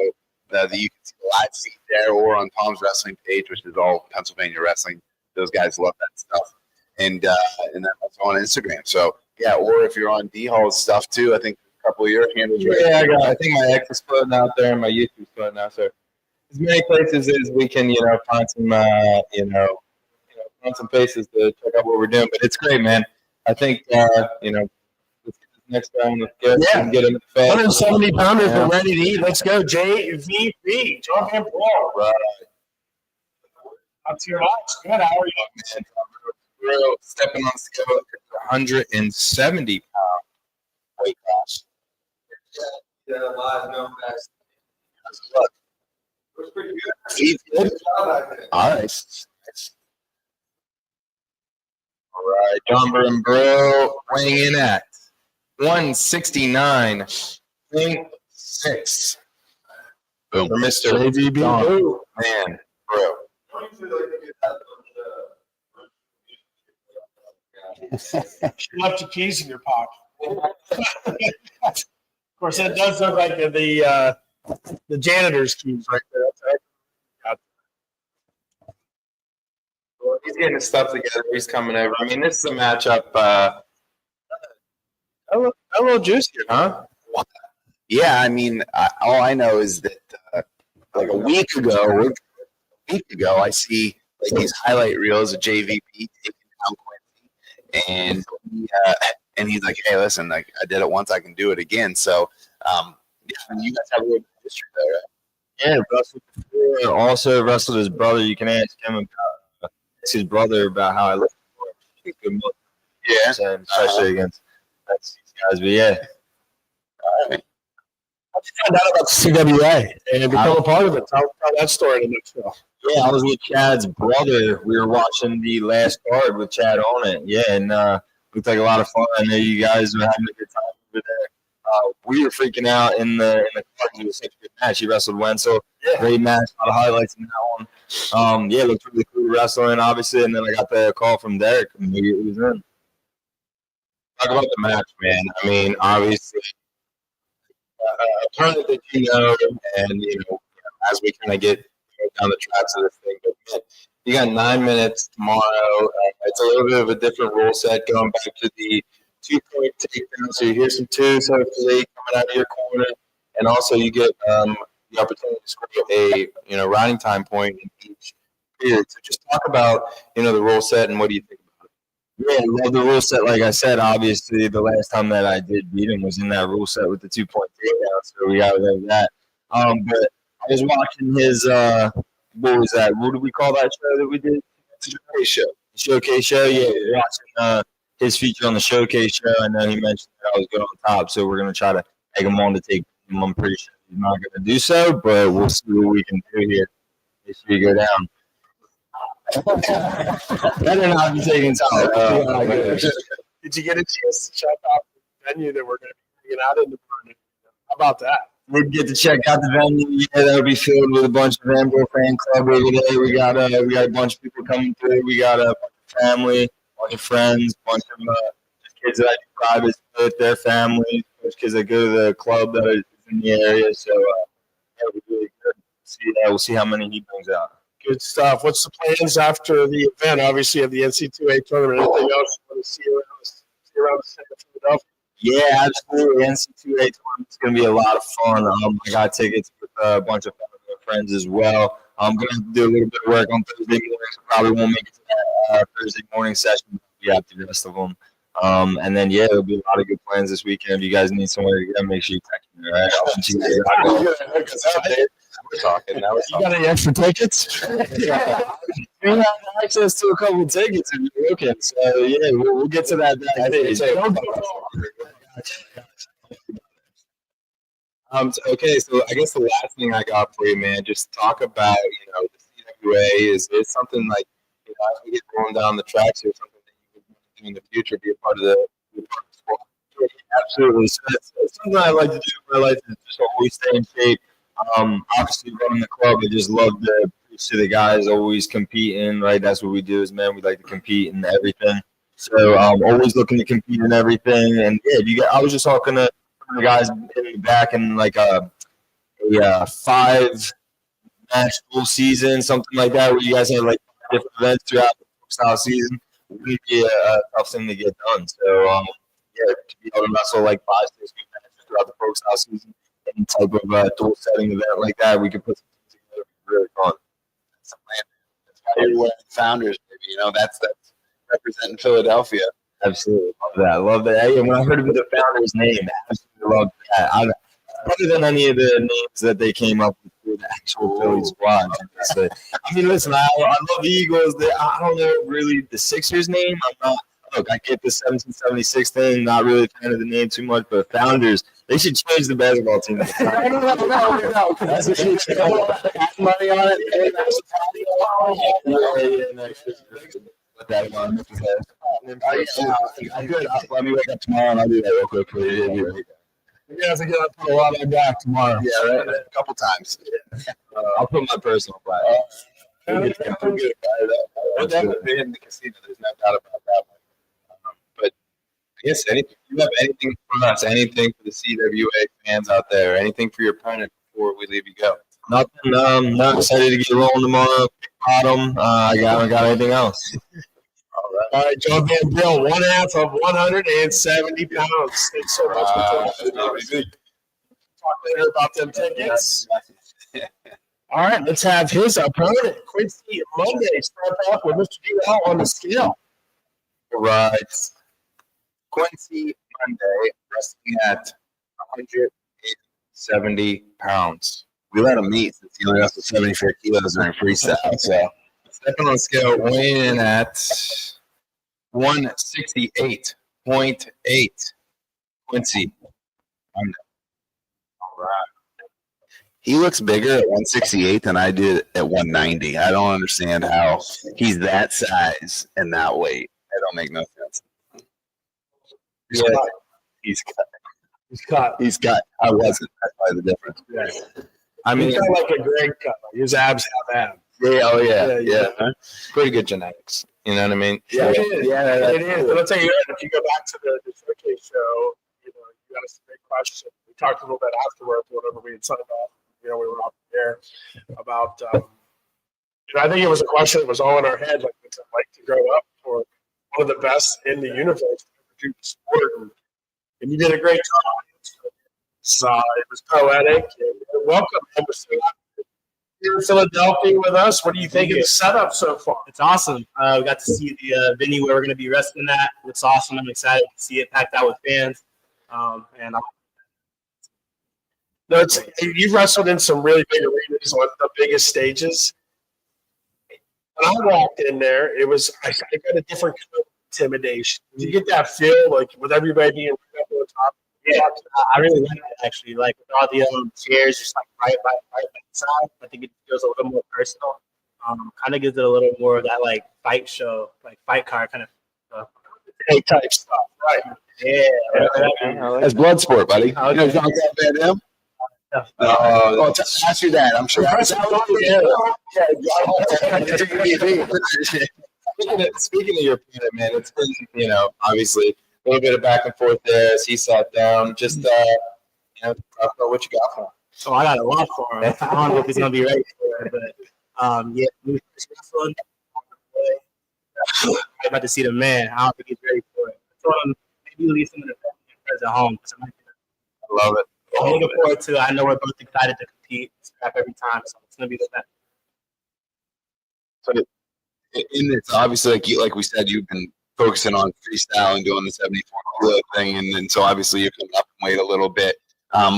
that you can see the live feed there, or on Tom's wrestling page, which is all Pennsylvania wrestling. Those guys love that stuff, and then also on Instagram. So yeah, or if you're on D Hall's stuff too, I think a couple of your handles. Yeah, I think my X is floating out there, and my YouTube's floating out there. As many places as we can, find some, find some faces to check out what we're doing. But it's great, man. I think, let's get this next round of good and get into the face. 170 pounders are ready to eat. Let's go, JVP, John Van Paul. Right. Up to your watch. Good. How are you? Man, we're stepping on the scale at 170 pound weight class. Yeah, live, no facts. Look, It was pretty good. feed good. All right. All right, John Bro weighing in at 169.6 Boom. for Mr. JVB. John Man Bro. You left your keys in your pocket. Of course, that does look like the janitor's keys right there. Well, he's getting his stuff together. He's coming over. I mean, this is a matchup. A little juicier, huh? Yeah, I mean, all I know is that like a week ago, I see like these highlight reels of JVP taking down Quincy, and he's like, "Hey, listen, like I did it once, I can do it again." So, yeah, you guys have a little bit of history there, right? Yeah, wrestled before. Also wrestled his brother. You can ask him about his brother about how I look for him. He's a good look. Yeah, Especially against these guys. But yeah, all right. How'd you find out about the CWA and become a part of it? Tell that story in a nutshell. yeah, I was with Chad's brother. We were watching the last card with Chad on it. Yeah, and looked like a lot of fun. I know you guys were having a good time over there. We were freaking out in the card. It was such a good match. He wrestled Wenzel. Yeah. Great match. A lot of highlights in that one. Yeah, looked really cool wrestling, obviously. And then I got the call from Derek. Immediately was in. Talk about the match, man. I mean, obviously, a tournament that and as we kind of get down the tracks of this thing, but man, you got 9 minutes tomorrow. It's a little bit of a different rule set going back to the 2-point takedown. So you hear some twos, hopefully coming out of your corner, and also you get the opportunity to score a riding time point in each period. So just talk about the rule set and what do you think about it? Yeah, I love the rule set. Like I said, obviously, the last time that I did beat him was in that rule set with the 2-point takedown. So we got to love that. But I was watching his, what was that? What did we call that show that we did? Showcase show. Showcase show. Yeah, watching his feature on the showcase show. I know he mentioned that I was good on top. So we're going to try to egg him on to take him. I'm pretty sure he's not going to do so, but we'll see what we can do here. Make sure you go down. Better not be taking time. Did you get a chance to check out the venue that we're going to be hanging out in the morning? How about that? We'll get to check out the venue. Yeah, that'll be filled with a bunch of Amber fan club over there. We got a bunch of people coming through. We got a bunch of family, a bunch of friends, a bunch of just kids that I do privates with, their families, a bunch of kids that go to the club that is in the area. So it'll be really good. We'll see how many he brings out. Good stuff. What's the plans after the event? Obviously, of the NC2A tournament. Anything else you want to see around the state of Philadelphia? Yeah, absolutely. NC2A tournament's going to be a lot of fun. I got tickets with a bunch of friends as well. I'm going to have to do a little bit of work on Thursday mornings. Probably won't make it to that Thursday morning session. We have the rest of them. And then there'll be a lot of good plans this weekend. If you guys need somewhere to go, make sure you text me. All right, I'll let you guys out. We're talking. Now we're You got any extra tickets? You have access to a couple tickets if you're looking. So we'll get to that backstage. Okay, so I guess the last thing I got for you, man, just talk about, the CWA is something like, as we get rolling down the tracks here, something that you would want to do in the future, be a part of the squad. Absolutely. So it's something I like to do in my life is just always stay in shape. Obviously running the club, I just love to preach to the guys, always competing, right? That's what we do as men. We like to compete in everything. So always looking to compete in everything. And I was just talking to the guys in the back in like a 5-match full season, something like that, where you guys have like different events throughout the style season. It would be a tough thing to get done. So to be able to wrestle like 5-6 matches throughout the pro style season, any type of dual setting event like that, we could put some things together. It'd be really fun. That's the plan. That's why you're wearing Founders, baby. That's representing Philadelphia. Absolutely. Love that. Hey, when I heard of the Founders name, I absolutely loved that. Better than any of the names that they came up with for the actual Philly squad. I mean, listen, I love the Eagles. I don't know really the Sixers name. I'm not. Look, I get the 1776 thing. Not really a fan of the name too much, but Founders, they should change the basketball team. No. That's what you should money on it. Put that on. I'm good. Let me wake up tomorrow and I'll do that real quick for you. You guys are going to put a lot on back tomorrow. Yeah, right. A couple times. I'll put my personal flag. We'll definitely in the casino. There's no doubt about that one. But I guess do you have anything for us, anything for the CWA fans out there, anything for your opponent before we leave you go? Nothing. Not excited to get rolling tomorrow. Bottom. I haven't got anything else. All right, John Van Bill, 1/2 of 170 pounds. Thanks so much for talking later about them tickets. All right, let's have his opponent, Quincy Monday, start off with Mr. DL on the scale. Right. Quincy Monday, wrestling at 170 pounds. We let him meet since he only wrestled 74 kilos during freestyle. So stepping on the scale, weighing in at 168.8. Quincy Monday. All right. he looks bigger at 168 than I did at 190. I don't understand how he's that size and that weight. That don't make no sense. He's cut. He's cut. I wasn't. That's probably the difference. Yeah. I mean, he's got like a Greg cut. His abs have abs. Yeah. Oh yeah. pretty good genetics. You know what I mean? Yeah, it is. Yeah, it is. But I'll tell you what, if you go back to the showcase show, you got us a big question. We talked a little bit afterwards, whatever we had said about, we were out there about, I think it was a question that was all in our head, like, what's it like to grow up for one of the best in the universe to do the sport? And you did a great job. So it was poetic. And welcome. And we're still here in Philadelphia with us. What do you think of the setup so far? It's awesome. We got to see the venue where we're going to be wrestling at. It's awesome. I'm excited to see it packed out with fans. You've wrestled in some really big arenas on the biggest stages. When I walked in there, I got a different kind of intimidation. Did you get that feel, like with everybody being up on top? Yeah, I really like it actually. Like with all the chairs, just like right by the side. I think it feels a little more personal. Kind of gives it a little more of that like fight show, like fight card kind of type stuff, right? Yeah. That's blood sport, buddy. Okay. You know John Van Dam? Ask you that. I'm sure. Speaking of your opponent, man, it's been, obviously a little bit of back and forth there as he sat down. Just, talk about what you got for him. So I got a lot for him. I don't know if he's gonna be ready for it, but we first wrestling. I'm about to see the man. I don't think he's ready for it. I told him maybe leave some of the friends at home. I love it. I'm looking forward to it. I know we're both excited to compete, scrap every time, so it's gonna be the best. So, in it's obviously like we said, you've been focusing on freestyle and doing the 74 kilo thing, and then so obviously you're coming up in weight a little bit.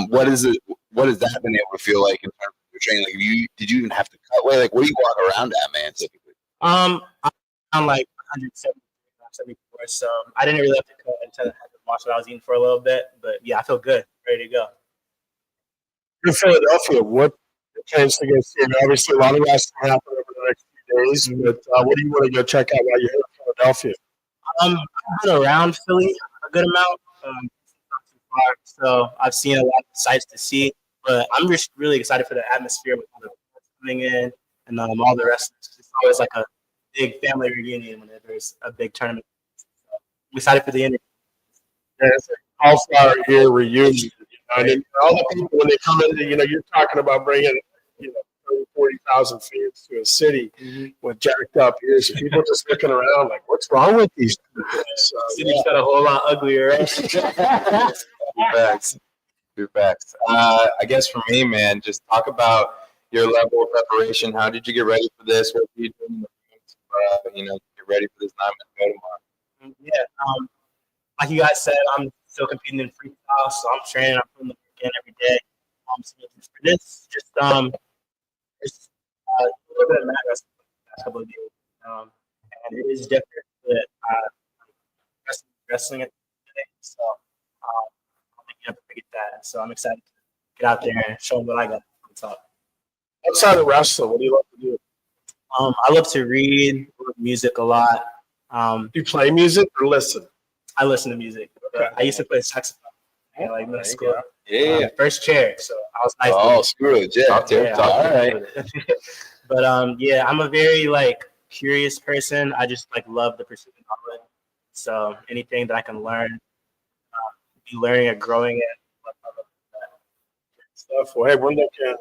What is it? What has that been able to feel like in terms of your training? Like, did you even have to cut weight? Like, what do you walk around at, man? Typically, I'm like 170, 174, so I didn't really have to cut until I had to watch what I was eating for a little bit. But yeah, I feel good, ready to go. In Philadelphia, what plans to go see? Obviously, a lot of rest will happen over the next few days, but what do you want to go check out while you're here in Philadelphia? I've been around Philly a good amount, not too far, so I've seen a lot of sights to see. But I'm just really excited for the atmosphere with all the fans coming in and all the wrestlers. It's always like a big family reunion whenever there's a big tournament. So I'm excited for the energy. Yeah, it's an all-star here reunion. You know, and then all the people, when they come in, you're talking about bringing, 30, 40,000 fans to a city with jacked up ears. So people just looking around like, what's wrong with these people? So, City's got a whole lot uglier. Right? Good facts. I guess for me, man, just talk about your level of preparation. How did you get ready for this? What were you doing? Get ready for this 9-minute go tomorrow. Yeah, like you guys said, I'm still competing in freestyle, so I'm training. I'm putting the work in every day. So for this, just a little bit of mat wrestling the past couple of days, and it is different. But wrestling it today, so I think you have to forget that. So I'm excited to get out there and show them what I got on top. outside of wrestling, what do you love to do? I love to read, music a lot. Do you play music or listen? I listen to music. I used to play saxophone in like middle school. Yeah. First chair, so I was nice. oh, screw it, yeah. All right. But yeah, I'm a very curious person. I just love the pursuit of knowledge. So anything that I can learn, be learning and growing in. Stuff. Well, hey, we're looking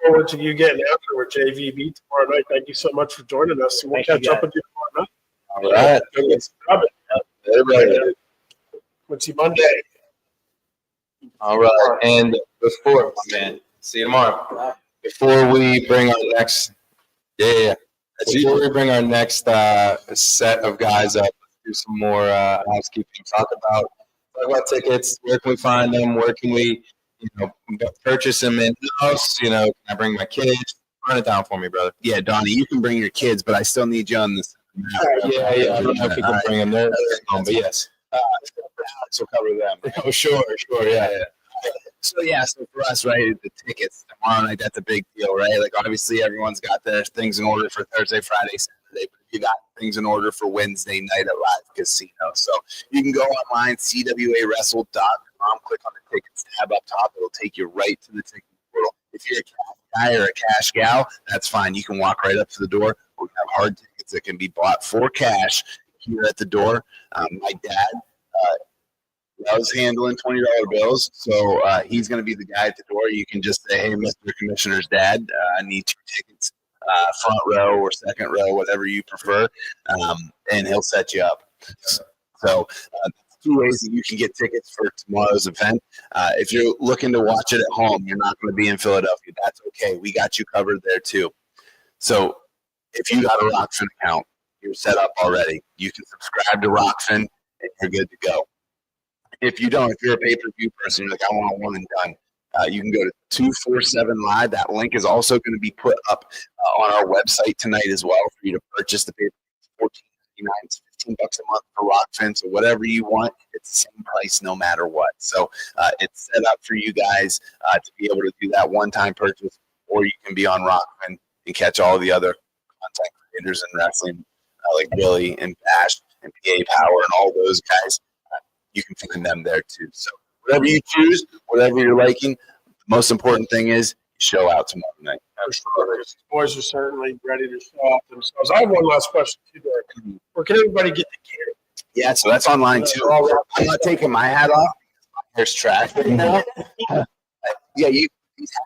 forward to you getting after with JVB tomorrow night. Thank you so much for joining us. We'll catch up with you tomorrow night. All right. Go get some grub it. Everybody. What's your Monday? All right. And before, man, see you tomorrow. Before we bring our next, before we bring our next set of guys up, let's do some more housekeeping. Talk about tickets. Where can we find them? Where can we, purchase them in house? Can I bring my kids? Run it down for me, brother. Yeah, Donnie, you can bring your kids, but I still need you on this. Yeah. I don't know if you can bring them there. But yes. Alex will cover them. Oh, sure, yeah. So for us, right, the tickets tomorrow night, that's a big deal, right? Like, obviously, everyone's got their things in order for Thursday, Friday, Saturday, but you got things in order for Wednesday night at Live Casino. So you can go online, CWAWrestle.com, click on the tickets tab up top. It'll take you right to the ticket portal. If you're a cash guy or a cash gal, that's fine. You can walk right up to the door. We have hard tickets that can be bought for cash here at the door. My dad loves handling $20 bills, so he's going to be the guy at the door. You can just say, "Hey, Mr. Commissioner's dad, I need 2 tickets, front row or second row, whatever you prefer," and he'll set you up. So that's 2 ways that you can get tickets for tomorrow's event. If you're looking to watch it at home, you're not going to be in Philadelphia. That's okay. We got you covered there too. So if you got a Rockfin account, you're set up already. You can subscribe to Rockfin, and you're good to go. If you don't, if you're a pay-per-view person, you're like, I want one and done, you can go to 247 Live. That link is also going to be put up on our website tonight as well for you to purchase the pay-per-view. $14.99, it's $15 a month for Rockfin. So whatever you want, it's the same price no matter what. So it's set up for you guys to be able to do that one-time purchase, or you can be on Rockfin and catch all the other content creators in wrestling like Billy and Bash and PA Power and all those guys. You can find them there too. So whatever you choose, whatever you're liking, the most important thing is you show out tomorrow night. These boys are certainly ready to show off themselves. I have one last question too, Derek. Where can everybody get the gear? Yeah, so that's online too. I'm not taking my hat off. There's trash right now. Yeah, these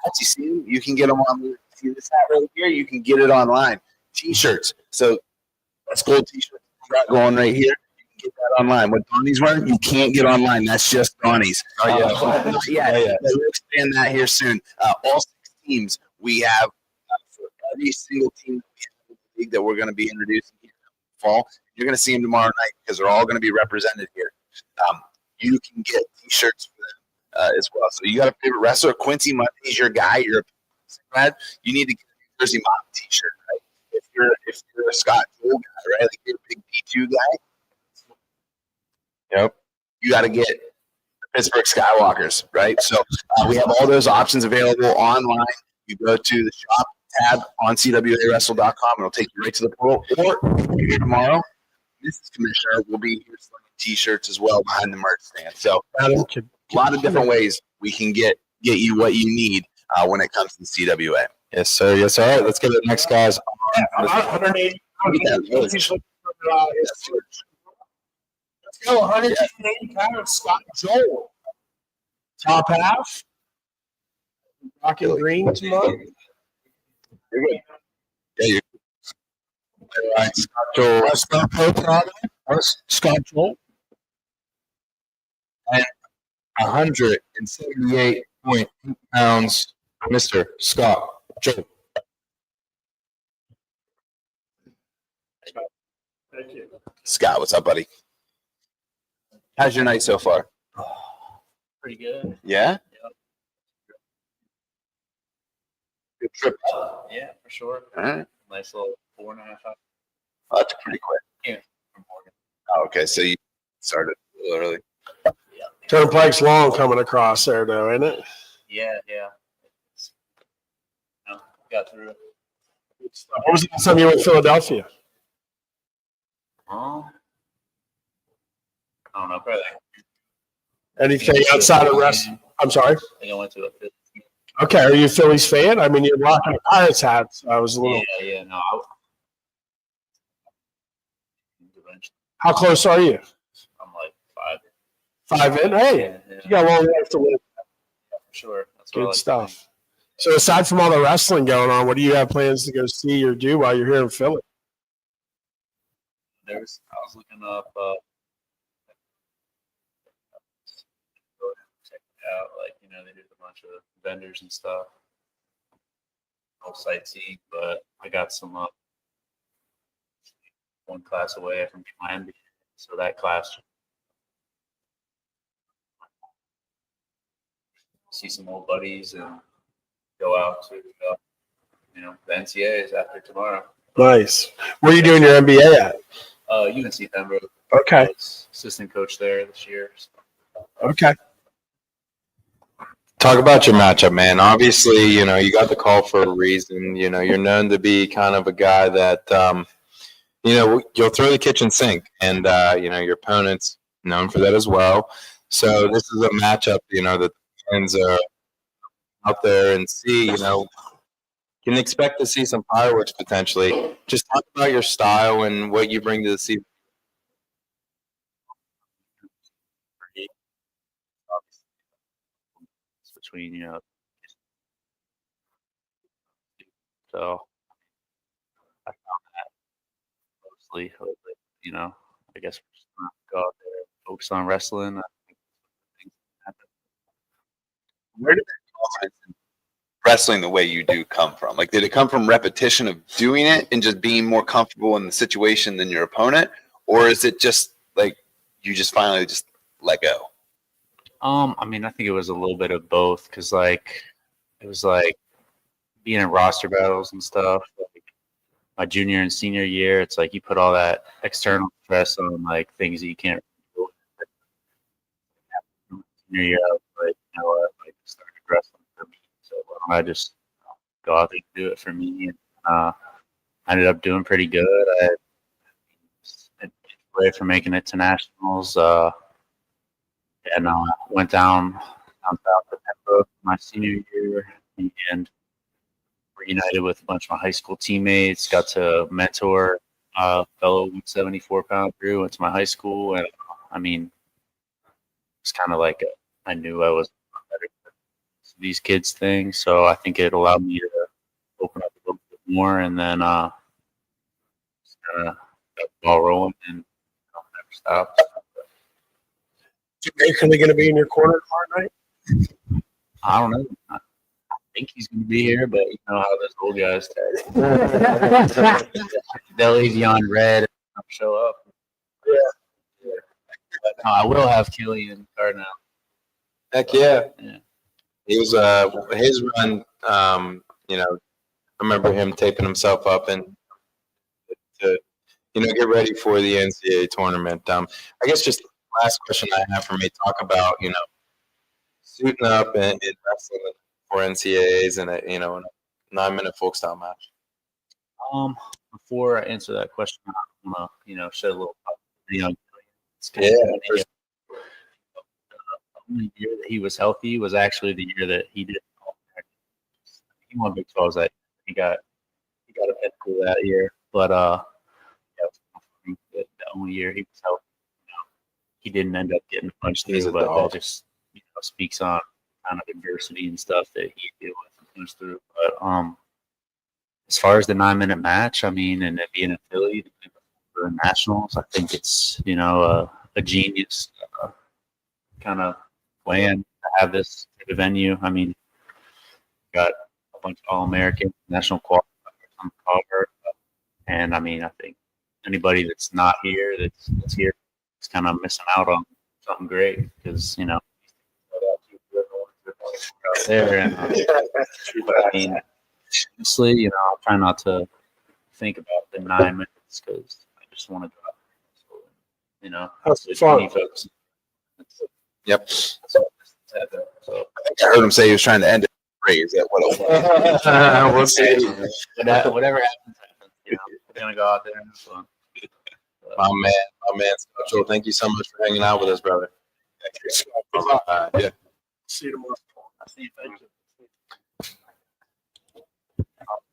hats, you see them? You can get them on. See this hat right here? You can get it online. T-shirts. So that's gold T-shirts we got going right here. Get that online. What Donnie's wearing, you can't get online. That's just Donnie's. Yeah. We'll expand that here soon. All 6 teams we have for every single team that we have in the league that we're going to be introducing here. fall. You're going to see them tomorrow night because they're all going to be represented here. You can get T-shirts for them as well. So you got a favorite wrestler, Quincy Monday's your guy. You're a glad you need to get a Jersey Mom T-shirt, right? If you're a Scott Joel guy, right? Like you're a big D2 guy. Yep. You got to get the Pittsburgh Skywalkers, right? So we have all those options available online. You go to the shop tab on CWAWrestle.com and it'll take you right to the portal. Or if you're here tomorrow, Mrs. Commissioner will be here selling T-shirts as well behind the merch stand. So a lot of different ways we can get you what you need when it comes to CWA. Yes, sir. Yes, sir. All right, let's get the next guys. 180. Let's go. 180 pounds. Scott Joel. Top half. Rocking green tomorrow. You're good. Yeah, you're All right, Scott Joel. Scott Joel. And 178.8 pounds, Mr. Scott Joel. Thank you. Scott, what's up, buddy? How's your night so far? Pretty good. Yeah? Good trip. Yeah, for sure. All right. Nice little 4.5 hours. Oh, that's pretty quick. Yeah, from Morgan. Oh, okay, so you started a little early. Turnpike's long coming across there, though, isn't it? Yeah. It's, got through it. What was the last time you were in Philadelphia? I don't know, probably. Anything outside of wrestling? I'm sorry. I think I went to a Phillies game. Okay, are you a Phillies fan? I mean, you're rocking a Pirates hat, so I was a little. Yeah, no. Eventually, How close are you? I'm like 5. 5 in? Hey, Yeah, you got a long life to live. for sure. That's what I Good like to stuff. So aside from all the wrestling going on, what do you have plans to go see or do while you're here in Philly? think. I was looking up check it out, like, they do a bunch of vendors and stuff. No sightseeing, but I got some one class away from my MBA, so that class see some old buddies and go out to the NCAs after tomorrow. Nice. Where are you doing your MBA at? UNC Pembroke. Okay. I was assistant coach there this year. So. Okay. Talk about your matchup, man. Obviously, you got the call for a reason. You're known to be kind of a guy that, you'll throw the kitchen sink, and your opponent's known for that as well. So this is a matchup, that the fans are out there and see, can expect to see some fireworks potentially. Just talk about your style and what you bring to the season. Between so I found that mostly, I guess we're just gonna go out there, focus on wrestling. I think things happen. Where did that confidence in wrestling the way you do come from? Like, did it come from repetition of doing it and just being more comfortable in the situation than your opponent? Or is it just like you just finally just let go? I think it was a little bit of both because, it was like being in roster battles and stuff. Like my junior and senior year, it's like you put all that external stress on like things that you can't do. Senior year, I was like, I started wrestling for me, so I just go out there and do it for me. And I ended up doing pretty good. I away from making it to nationals. And I went down south to Pembroke my senior year and reunited with a bunch of my high school teammates. Got to mentor a fellow 174-pound crew. Went to my high school, and it's kind of like I knew I was better than these kids' things. So I think it allowed me to open up a little bit more, and then just got the ball rolling and never stopped. Are they going to be in your corner tomorrow night? I don't know. I think he's going to be here, but you know how those old guys take. They'll leave you on red. show up. No, I will have Killian Cardinal. Heck yeah. Yeah. He was his run. You know, I remember him taping himself up and to get ready for the NCAA tournament. I guess just the last question I have for me, talk about suiting up and wrestling for NCAAs and in a 9-minute folk style match. Before I answer that question, I want to shed a little light. Yeah. The only year that he was healthy was actually the year that he did. He won Big 12s that he got a pinnacle that year, but the only year he was healthy, he didn't end up getting punched through. But that just speaks on kind of adversity and stuff that he deal with and punched through. But as far as the 9-minute match, I mean, and it being in Philly for nationals, I think it's a genius kind of plan to have this type of venue. I mean, got a bunch of All-American national qualifiers on the cover, and I mean, I think anybody that's not here that's here is kind of missing out on something great because out there. And but I mean, honestly, I'm trying not to think about the 9 minutes because I just want to go. That's fun. Folks. Yep. So I think I heard him say he was trying to end it. Is that what it was? We'll see. Whatever happens. We're gonna go out there and have fun. My man, Joe. Thank you so much for hanging out with us, brother. Yeah. See you tomorrow. See you. Thank you.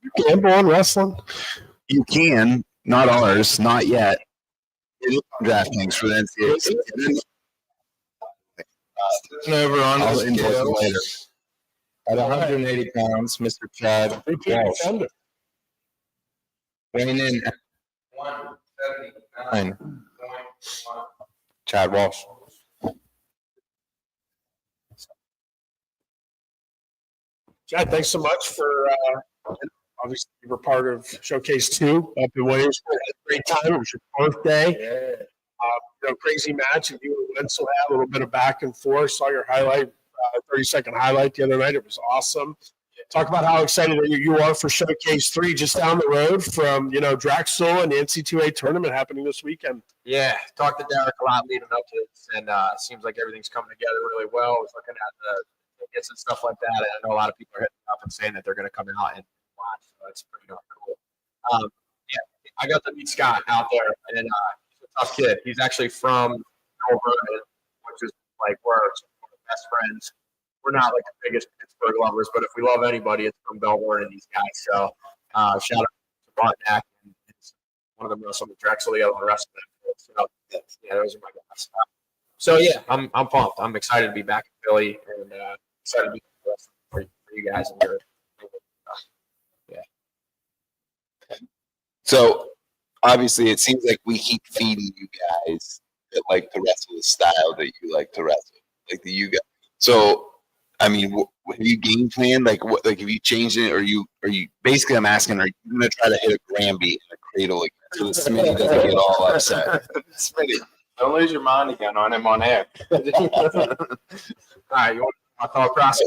You gamble on wrestling? You can, not ours, not yet. DraftKings for the NCAA. Over on I'll the invoice scale. it later. At 180 pounds, Mr. Chad Walsh. Weighing in at 179. Chad Walsh. Chad, thanks so much for obviously you were part of Showcase 2 up in Williamsport. Had a great time. It was your birthday. Crazy match, and you and Wenzel had a little bit of back and forth. Saw your highlight, 30-second highlight the other night. It was awesome. Talk about how excited you are for Showcase 3 just down the road from, Drexel and the NC2A tournament happening this weekend. Yeah, talked to Derek a lot leading up to this, and it seems like everything's coming together really well. I was looking at the tickets and stuff like that, and I know a lot of people are hitting up and saying that they're going to come out and watch, so that's pretty darn cool. I got to meet Scott out there, and he's a tough kid. He's actually from Bell Vernon, which is like where our best friends. We're not like the biggest Pittsburgh lovers, but if we love anybody, it's from Bell Vernon, these guys. So shout out to Bartnack, and one of them wrestled with Drexel, the other one wrestled with. So yeah, those are my guys. So yeah, I'm pumped. I'm excited to be back in Philly, and excited to be for you guys and your. So obviously, it seems like we keep feeding you guys that like to wrestle the style that you like to wrestle, like the you guys. So, I mean, have you game planned? Like, what? Like, have you changed it? Or are you? Basically, I'm asking, are you going to try to hit a Granby in a cradle again so that Smitty doesn't get all upset? Smitty, don't lose your mind again on him on air. All right, you want my thought process?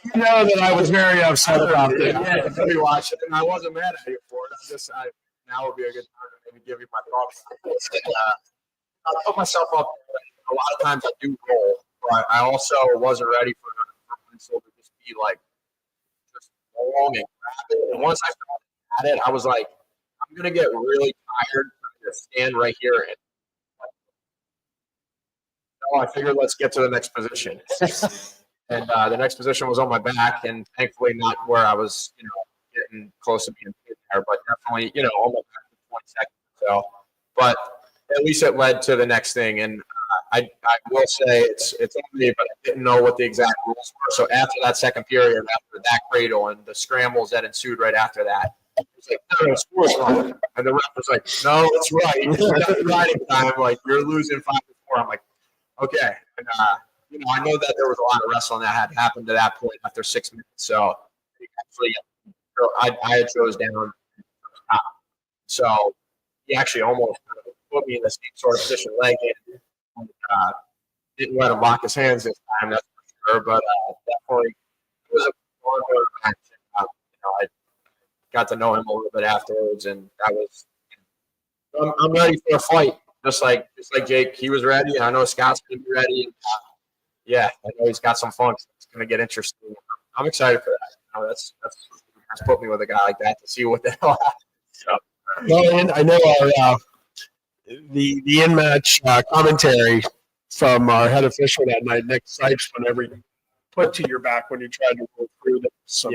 You know that I was very upset about that. Yeah, if you watch it, and I wasn't mad at you for it. Now would be a good time to maybe give you my thoughts. I put myself up. A lot of times I do roll, but I also wasn't ready for Wenzel to just be like just long and rapid. And once I started at it, I was like, I'm gonna get really tired to stand right here and. I figured let's get to the next position. And the next position was on my back, and thankfully not where I was, getting close to being hit there, but definitely, on my back for 20 seconds or so. But at least it led to the next thing, and I will say it's on me, but I didn't know what the exact rules were. So after that second period, after that cradle and the scrambles that ensued right after that, it was like, no, score's wrong. And the ref was like, no, it's right. It's riding time. Like, you're losing 5-4. I'm like, okay. And, I know that there was a lot of wrestling that had happened to that point after 6 minutes. So actually, I had chose down top. So he actually almost put me in the same sort of position, leg in. Didn't let him lock his hands this time, that's for sure. But definitely, it was a fun match. I got to know him a little bit afterwards, and that was. I'm ready for a fight, just like Jake. He was ready, and I know Scott's gonna be ready. And, yeah, I know he's got some fun. It's gonna get interesting. I'm excited for that. That's put me with a guy like that to see what the hell happens. So. Well, and I know our the in match commentary from our head official that night, Nick Sipes, whenever you put to your back when you tried to go through some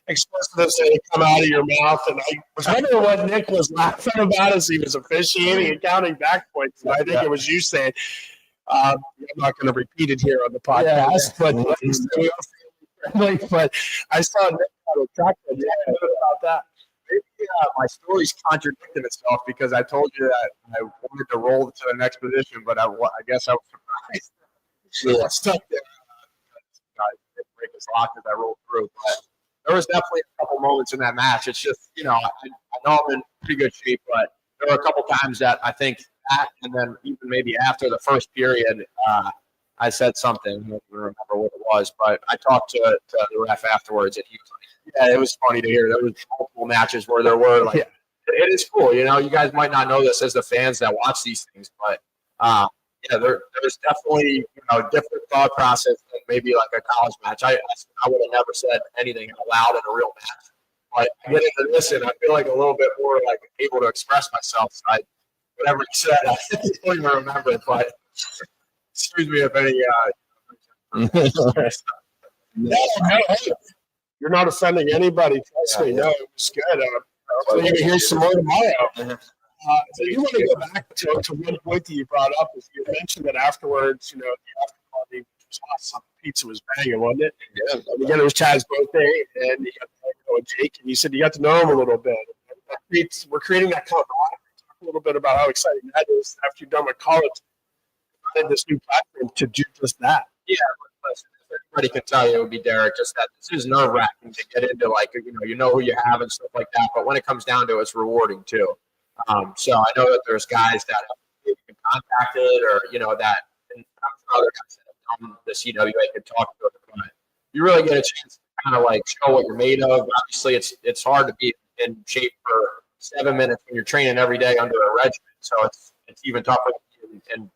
expletives that come out of your mouth. And I was wondering what Nick was laughing about as he was officiating and counting back points. And I think it was you saying, I'm not going to repeat it here on the podcast, but I saw Nick out of track about that. Maybe my story's contradicting itself because I told you that I wanted to roll to the next position, but I guess I was surprised. So I stuck there. I didn't break his lock as I rolled through, but there was definitely a couple moments in that match. It's just, I know I'm in pretty good shape, but there were a couple times that I think that, and then even maybe after the first period, I said something. I don't remember what it was, but I talked to the ref afterwards, and he was like, yeah, it was funny to hear. There was multiple matches where there were like, it is cool. You guys might not know this as the fans that watch these things, but there's definitely different thought process than maybe like a college match. I would have never said anything out loud in a real match, but I get into this and I feel like a little bit more like able to express myself. So whatever he said, I don't even remember it, but excuse me if any. You're not offending anybody. Trust me. No, it was good. So you can hear some more tomorrow. So you want to go back to one point that you brought up is you mentioned that afterwards, the after party was awesome. Pizza was banging, wasn't it? Yeah. And again, it was Chad's birthday, and you got to know Jake, and you said you got to know him a little bit. We're creating that camaraderie. Talk a little bit about how exciting that is after you're done with college. And this new platform to do just that. Yeah, listen, everybody can tell you it would be Derek. Just that this is nerve wracking to get into, like you know who you have and stuff like that. But when it comes down to it, it's rewarding too. So I know that there's guys that have been contacted, or that, and I'm sure other guys that have done the CWA could talk to it. But you really get a chance to kind of like show what you're made of. Obviously, it's hard to be in shape for 7 minutes when you're training every day under a regimen. So it's even tougher and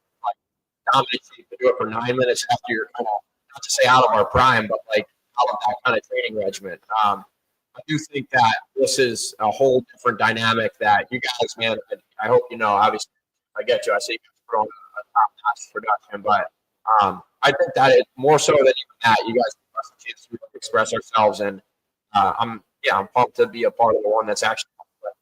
dominate shape to do it for 9 minutes after you're kind of, not to say out of our prime, but like out of that kind of training regimen. I do think that this is a whole different dynamic that you guys, man, I hope obviously, I get you. I see you guys throwing a top-notch production, but I think that it's more so than even that. You guys give us a chance to express ourselves, and I'm pumped to be a part of the one that's actually at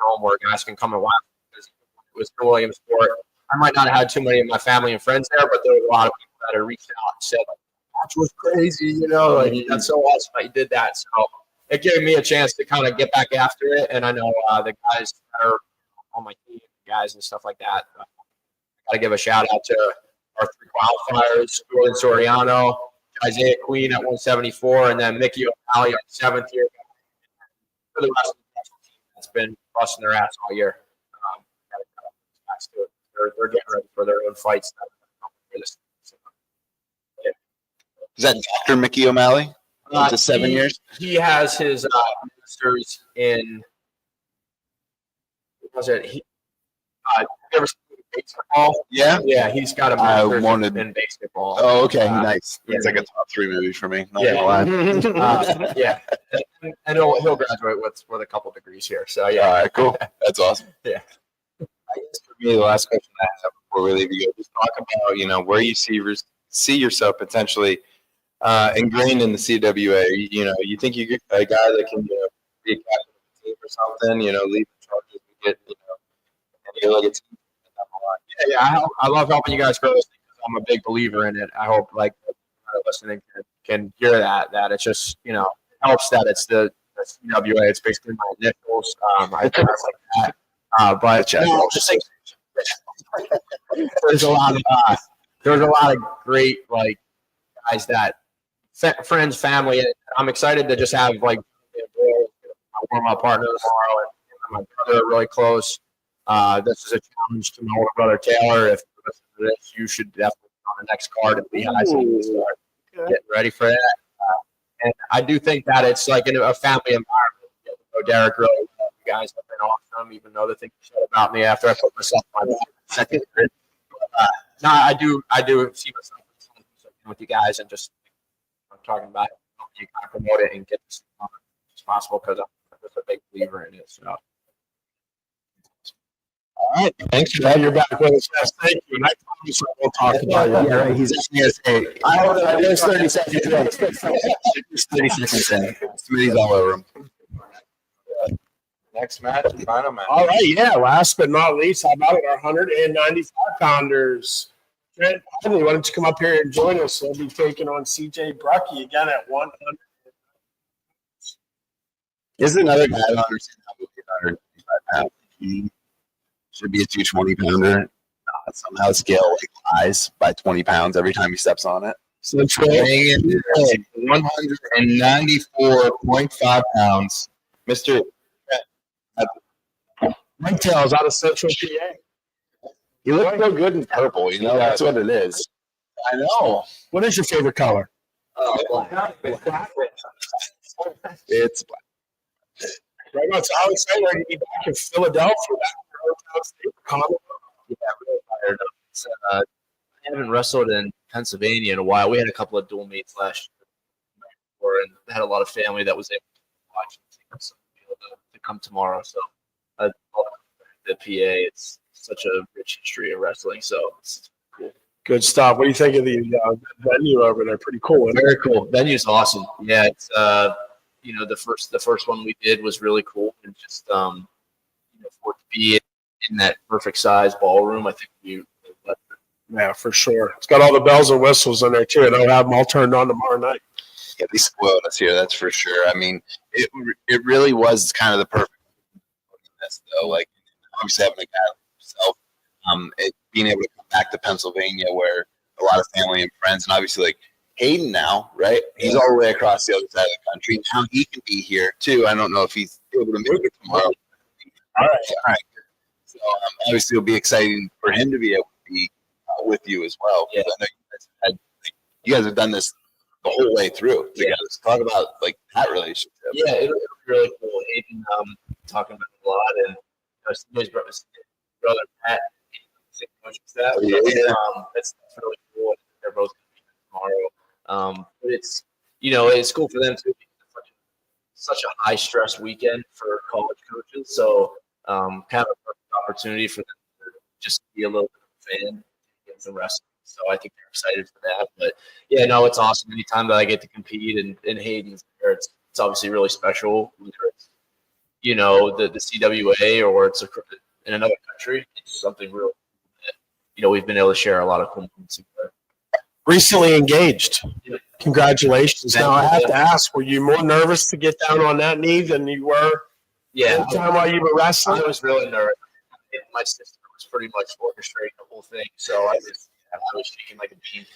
home where guys can come and watch. Because it was in Williamsport. I might not have had too many of my family and friends there, but there was a lot of people that had reached out and said, like, "That was crazy," like that's so awesome that you did that. So it gave me a chance to kind of get back after it, and I know the guys that are on my team, guys and stuff like that. I got to give a shout out to our 3 qualifiers: Jordan Soriano, Isaiah Queen at 174, and then Mickey O'Malley at 7th year. For the rest of the team that's been busting their ass all year. They're getting ready for their own fights. Is that Dr. Mickey O'Malley? To 7 years? He has his master's in. What was it? You ever seen baseball? Yeah? Yeah, he's got a master's in basketball. Oh, okay. Nice. It's like a top 3 movie for me. Not gonna lie. Yeah. And he'll graduate with a couple degrees here. So, yeah. All right, cool. That's awesome. Yeah. I guess for me, the last question I have before we leave you, just talk about where you see yourself potentially ingrained in the CWA. You think you get a guy that can be a captain of the team or something. Lead the charges and get any like a team. Yeah. I love helping you guys grow this thing because I'm a big believer in it. I hope like listening can hear that it's just helps that it's the CWA. It's basically my initials. I think it's like that. But just think there's a lot of great like guys that friends, family. And I'm excited to just have like my warm-up partner tomorrow, and my brother are really close. This is a challenge to my older brother Taylor. If you listen to this, you should definitely be on the next card and be high, so you can start getting ready for that. And I do think that it's like in a family environment. Derek really, you guys have been awesome, even though the thing you said about me after I put myself on my second grid. No, I do see myself with you guys, and just I'm talking about it, you kind of promote it and get this as possible, because I'm just a big believer in it. So. All right. Thanks for that. You're back with us. Yes, thank you. And I promise I won't talk about you. Yeah, right. He's actually going to say, I hope that there's 30 seconds. just 30 seconds in. Smitty's all over him. Next match, final match. All right. Yeah. Last but not least, how about it? Our 195 pounders. Trent Hadley, why don't you come up here and join us? We'll be taking on CJ Brucky again at 100. Is another guy I don't understand how he's 155 pounds. He should be a 220 pounder. Somehow scale like lies by 20 pounds every time he steps on it. So Trent, Weighing in at 194.5 pounds. Mr. Whitetails out of Central PA. He looks so good in purple, you know? That's what it is. I know. What is your favorite color? It's black. Right now, it's how excited are you to be back in Philadelphia? Yeah, really fired up. I haven't wrestled in Pennsylvania in a while. We had a couple of dual meets last year, and had a lot of family that was able to watch and so be able to come tomorrow. So I love the PA. It's such a rich history of wrestling. So it's cool. Good stuff. What do you think of the venue over there? Pretty cool. Isn't it? Very cool. Venue's awesome. Yeah, it's the first one we did was really cool, and just for it to be in that perfect size ballroom, I think Yeah, for sure. It's got all the bells and whistles in there too, and I'll have them all turned on tomorrow night. Yeah, they spoiled us here, that's for sure. I mean, it really was kind of the perfect though. Like, obviously having a guy like himself, being able to come back to Pennsylvania where a lot of family and friends, and obviously like Hayden now, right? He's all the way across the other side of the country. Now he can be here too. I don't know if he's able to make it tomorrow. All right. So obviously it'll be exciting for him to be able to be with you as well. Yeah. I know you guys have done this the whole way through. Yeah. Let's talk about like that relationship. Yeah, it'll be really cool. Hayden, talking about it a lot, and his brother Pat, coaching staff. That's really cool. They're both going to be here tomorrow. But it's cool for them too. Because it's such a high stress weekend for college coaches. So kind of a perfect opportunity for them to just be a little bit of a fan and some wrestling. So I think they're excited for that. But yeah, no, it's awesome. Anytime that I get to compete and Hayden's there, it's obviously really special. Whether it's the CWA or it's in another country, it's something real that we've been able to share a lot of cool moments together. Recently engaged. Congratulations. Now I have to ask, were you more nervous to get down on that knee than you were the time while you were wrestling? I was really nervous. My sister was pretty much orchestrating the whole thing, so I was shaking like a bean.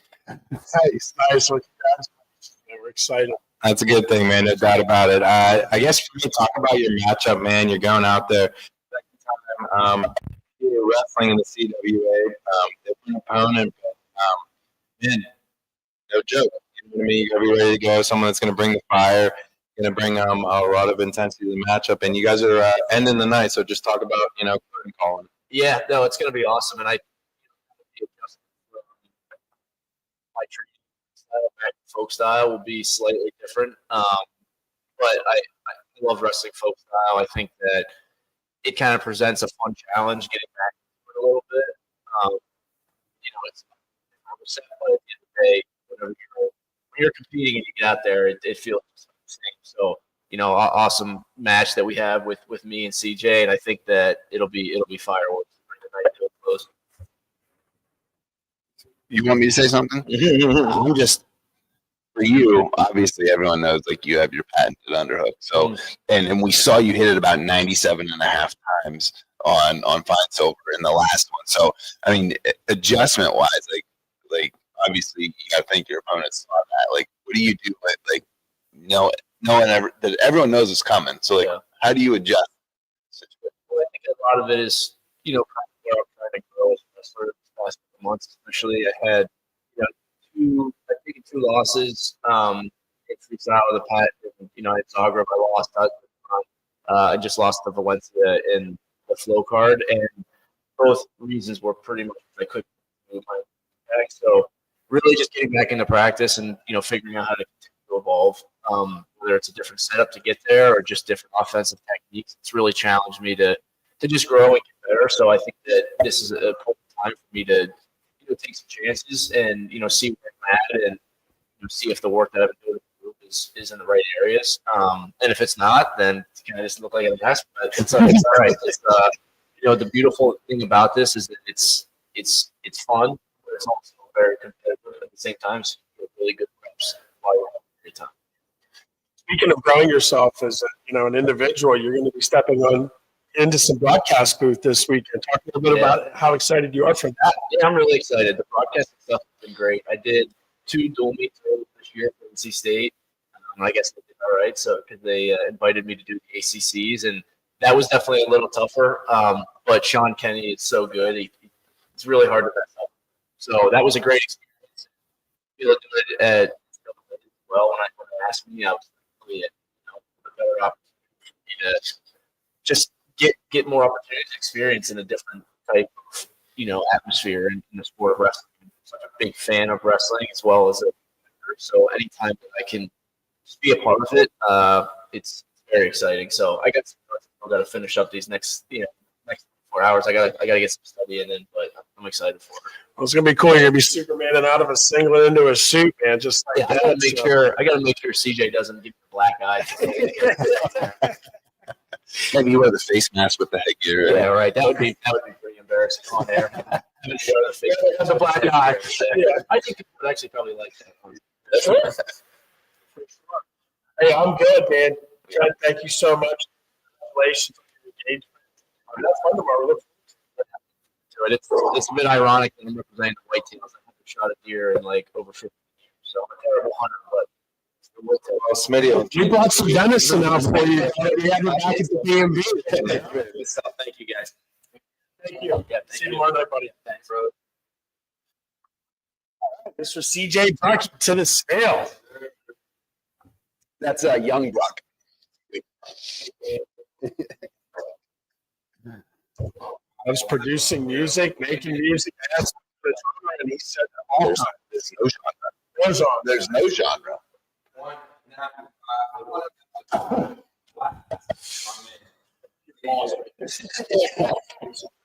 Nice. We're excited. That's a good thing, man. No doubt about it. I guess for me, talk about your matchup, man. You're going out there. Second time you're wrestling in the CWA. Different opponent, but man, no joke. You know what I mean? You're ready to go. Someone that's going to bring the fire, going to bring a lot of intensity to the matchup. And you guys are ending the night, so just talk about curtain calling. Yeah, no, it's going to be awesome, and my training style, back to folk style, will be slightly different. But I love wrestling folk style. I think that it kind of presents a fun challenge getting back to it a little bit. It's but at the end of the day, when you're competing and you get out there, it feels the same. So, awesome match that we have with me and CJ, and I think that it'll be fireworks to bring the night to a close. You want me to say something? I'm just, for you, obviously everyone knows like you have your patented underhook. So, and we saw you hit it about 97.5 times on Fine Silver in the last one. So, I mean, adjustment wise, like obviously you got to think your opponents saw that. Like, what do you do? Like, no one ever, that everyone knows it's coming. So, like, how do you adjust? Well, I think a lot of it is where I'm trying to grow as a wrestler these past couple months, especially. I had, I've taken 2 losses. In freestyle of the Pat, at Zagreb, I lost. I just lost to Valencia in the flow card, and both reasons were pretty much I couldn't move my back. So really just getting back into practice and, figuring out how to continue to evolve, whether it's a different setup to get there or just different offensive techniques. It's really challenged me to just grow and get better. So I think that this is a perfect time for me to take some chances and, see where I'm at and see if the work that I've been doing is in the right areas. And if it's not, then it's kind of just look like a mess, but it's all right. It's, the beautiful thing about this is that it's fun, but it's also very competitive at the same time. So you get really good reps while you're having a great time. Speaking of growing yourself as an individual, you're going to be stepping on into some broadcast booth this weekend. Talk a little bit about how excited you are for that. Yeah, I'm really excited. The broadcasting stuff has been great. I did 2 dual meets this year for NC State. I guess they did all right. So because they invited me to do the ACCs, and that was definitely a little tougher. But Sean Kenny is so good; it's really hard to mess up. So that was a great experience. He looked good at well when they asked me. I was really a better opportunity to just get more opportunities to experience in a different type of atmosphere in the sport of wrestling. I'm such a big fan of wrestling as well as a so anytime that I can just be a part of it, it's very exciting. So I got to finish up these next 4 hours. I got to get some study in, but I'm excited for it. Well, it's gonna be cool. You're gonna be Supermaning out of a singlet into a suit, man. Just like I got to make sure CJ doesn't give me a black eye. Maybe you wear the face mask with the headgear. Yeah, right. That would be pretty embarrassing on air. That's a black eye. Yeah. I think people would actually probably like that. Sure. Hey, I'm good, man. Trent, thank you so much. Congratulations on your engagement. That's fun tomorrow. Look forward to it. It's a bit ironic that I'm representing the white tails. I haven't shot a deer in like over 15 years, so I'm a terrible hunter, but we brought some venison out for you. We have it back at the B&B. Thank you, guys. Thank you. Yeah, see you tomorrow night, buddy. Thanks, bro. Mr. CJ Buck to the scale. That's a young buck. I was producing music, making music, and he said all time. There's no genre.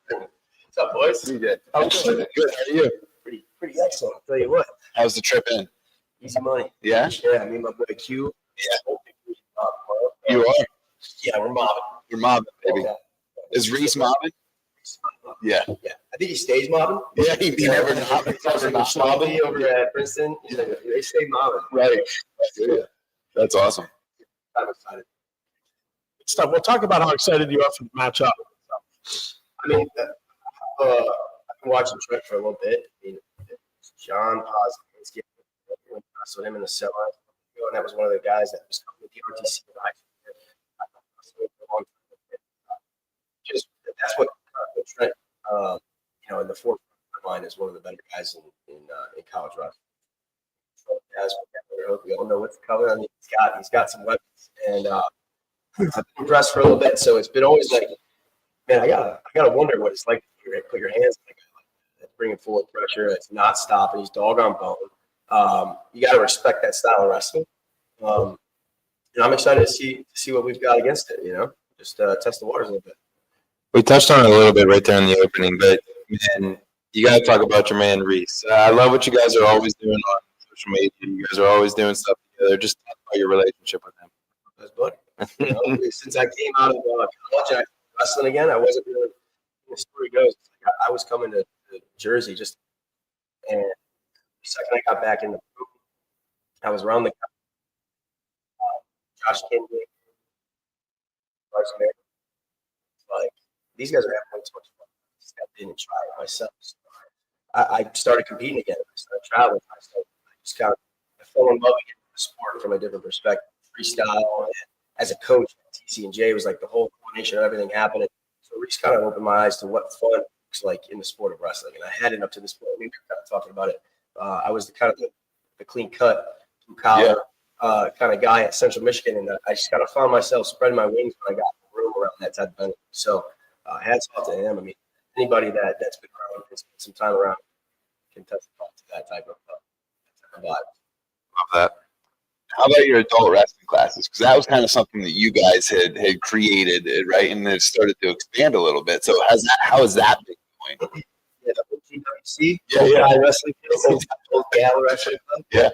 What's up, boys? You did. I'm good. Good. How are you? Pretty excellent. I'll tell you what. How's the trip in? Easy money. Yeah? Yeah, I mean, my boy Q. Yeah. You are? Yeah, we're mobbing. You're mobbing, baby. Okay. Is Reese mobbing? Yeah. Yeah. I think he stays mobbing. Yeah, he never Mobbing over at Princeton. They stay mobbing. Right. That's awesome. I'm excited. Good stuff. We'll talk about how excited you are for the matchup. I mean, I've been watching Trent for a little bit. I mean, John Posner, so him in the semi, and that was one of the guys that was coming to the RTC. Just that's what Trent, in the fourth line is one of the better guys in college wrestling. We all know what's coming. I mean, he's got some weapons, and I've been impressed for a little bit. So it's been always like, man, I gotta wonder what it's like to put your hands on a guy like that. It's bringing forward pressure. It's not stopping. He's dog on bone. You got to respect that style of wrestling. I'm excited to see what we've got against it. Just test the waters a little bit. We touched on it a little bit right there in the opening, but man, you got to talk about your man Reese. I love what you guys are always doing on social media. You guys are always doing stuff together. Just talk about your relationship with him. That's buddy. Since I came out of college and I was wrestling again, I wasn't really. The story goes, I was coming to Jersey and the second I got back in the group, I was around the Josh King, like these guys are having way too much fun. I stepped in and tried it myself. So I started competing again. I started traveling. I fell in love again with the sport from a different perspective. Freestyle, and as a coach, TC and J was like the whole combination of everything happening. So Reese kind of opened my eyes to what fun looks like in the sport of wrestling. And I hadn't up to this point. We were kind of talking about it. I was the clean cut, blue collar kind of guy at Central Michigan, and I just kind of found myself spreading my wings when I got in the room around that type of venue. So hats off to him. I mean, anybody that's been around and spent some time around can testify to that type of vibe. Love that. How about your adult wrestling classes? Because that was kind of something that you guys had created, right? And it started to expand a little bit. So how has that been going? Yeah, the GWC, Guy Wrestling Club, old Gal Wrestling Club. Yeah.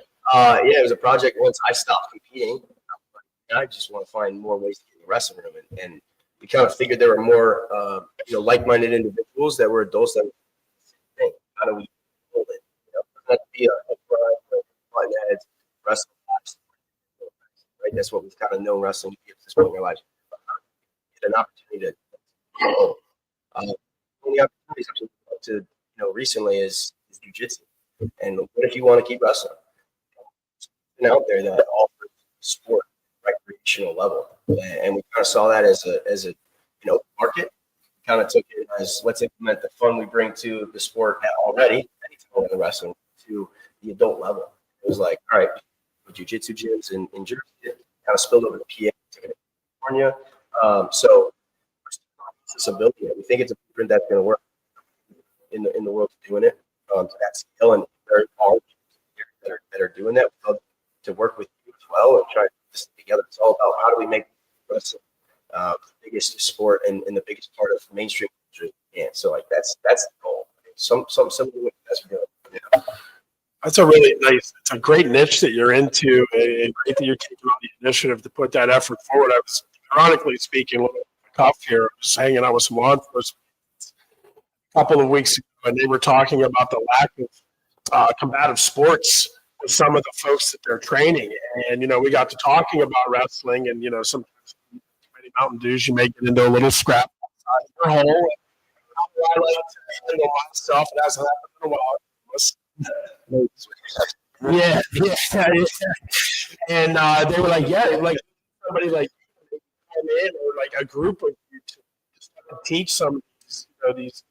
It was a project once I stopped competing. I just want to find more ways to get in the wrestling room. And we kind of figured there were more, like-minded individuals that were adults that were saying, how do we hold it? Not to be a grind, heads, wrestling lives. Right? That's what we've kind of known wrestling to be at this point in our lives. Get an opportunity to one of the opportunities I've looked to, recently is jiu-jitsu. And what if you want to keep wrestling? Something out there that offers sport recreational level, and we kind of saw that as a market. Kind of took it as, let's implement the fun we bring to the sport already, anytime in the wrestling, to the adult level. It was like, all right, jiu-jitsu gyms in Jersey, kind of spilled over to PA, took it to California. So this ability, we think it's a blueprint that's going to work in the world of doing it. That's scale, and there are that are doing that. We'd love to work with you as well and try to put this together. It's all about how do we make wrestling the biggest sport and the biggest part of mainstream culture. Yeah, so like that's the goal. Something similar to what you guys are doing. Yeah. That's a really nice, it's a great niche that you're into, and great that you're taking on the initiative to put that effort forward. I was, ironically speaking, a little tough here. I was hanging out with some law enforcement a couple of weeks ago, and they were talking about the lack of combative sports with some of the folks that they're training. And, we got to talking about wrestling, and, sometimes many Mountain Dews, you may get into a little scrap outside your hole. I like to handle myself, and that's happened in a while. Yeah. And they were like, like somebody like come in, or like a group of you to teach some of these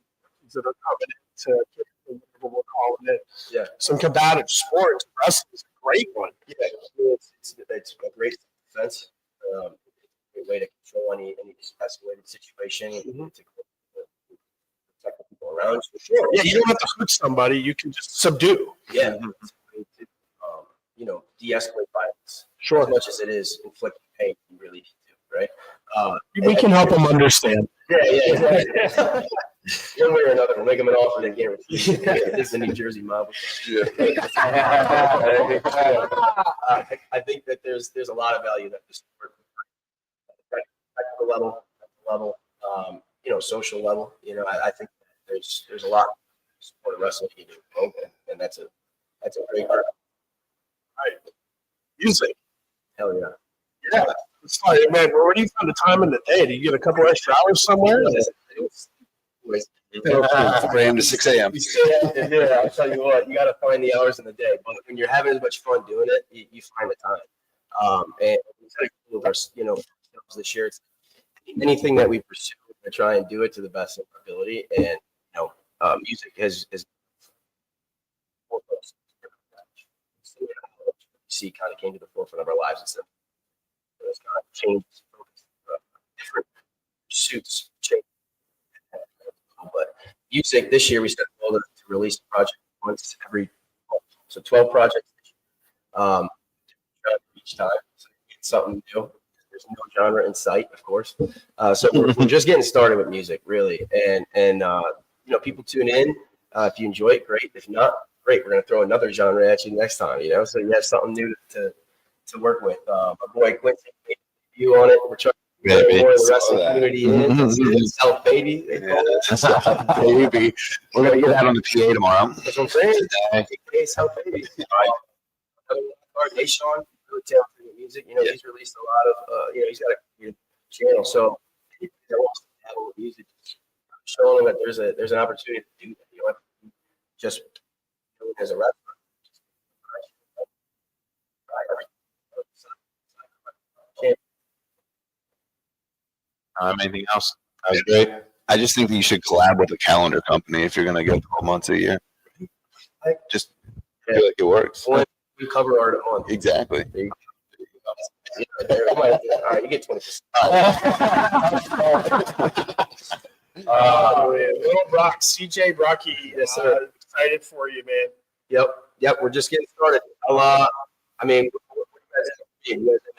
that are coming in to whatever we're calling it. Yeah. Some combative sports. Wrestling is a great one. Yeah, it's a great defense. A great way to control any escalated situation. Mm-hmm. To protect the people around you. Sure. Yeah, you don't have to hurt somebody. You can just subdue. Yeah. De-escalate violence. Sure. As much as it is inflicting pain, you really need to, right? We can help them understand. Yeah, exactly. One way or another, we'll make them an offer they guarantee. This is the New Jersey mob. Yeah. I think that there's a lot of value that this technical level, social level. I think there's a lot of support of wrestling you do, and that's a great part. Right. Music. Hell yeah. Yeah. It's like, man, where do you find the time in the day? Do you get a couple extra hours somewhere? 4 a.m. to 6 a.m. Yeah, I'll tell you what, you got to find the hours in the day. But when you're having as much fun doing it, you find the time. And with our, this year, it's anything that we pursue, we try and do it to the best of our ability. And music has see kind of came to the forefront of our lives, and so it's kind of changed different pursuits change. But music this year we set a goal to release a project once every 12. So 12 projects each time. So it's something new. There's no genre in sight, of course. So we're just getting started with music, really. And people tune in. If you enjoy it, great. If not, great. We're going to throw another genre at you next time, so you have something new to work with. My boy Quincy made a review on it. We're trying to get more of the wrestling community in. South Baby. Baby. We're going to get that on the PA tomorrow. That's what I'm saying. Today, South Baby. Deshaun, really talented in music. He's released a lot of, he's got a channel. So if he wants to have music, showing him that there's an opportunity to do that. You don't have to just as a wrestler. Anything else? That was great. I just think that you should collab with a calendar company if you're going to go 12 months a year. Just feel like it works. We cover art a month. Exactly. All right, you get 20%. Little Brock, CJ Brocky. Yes, sir. Excited for you, man. Yep. We're just getting started. I mean,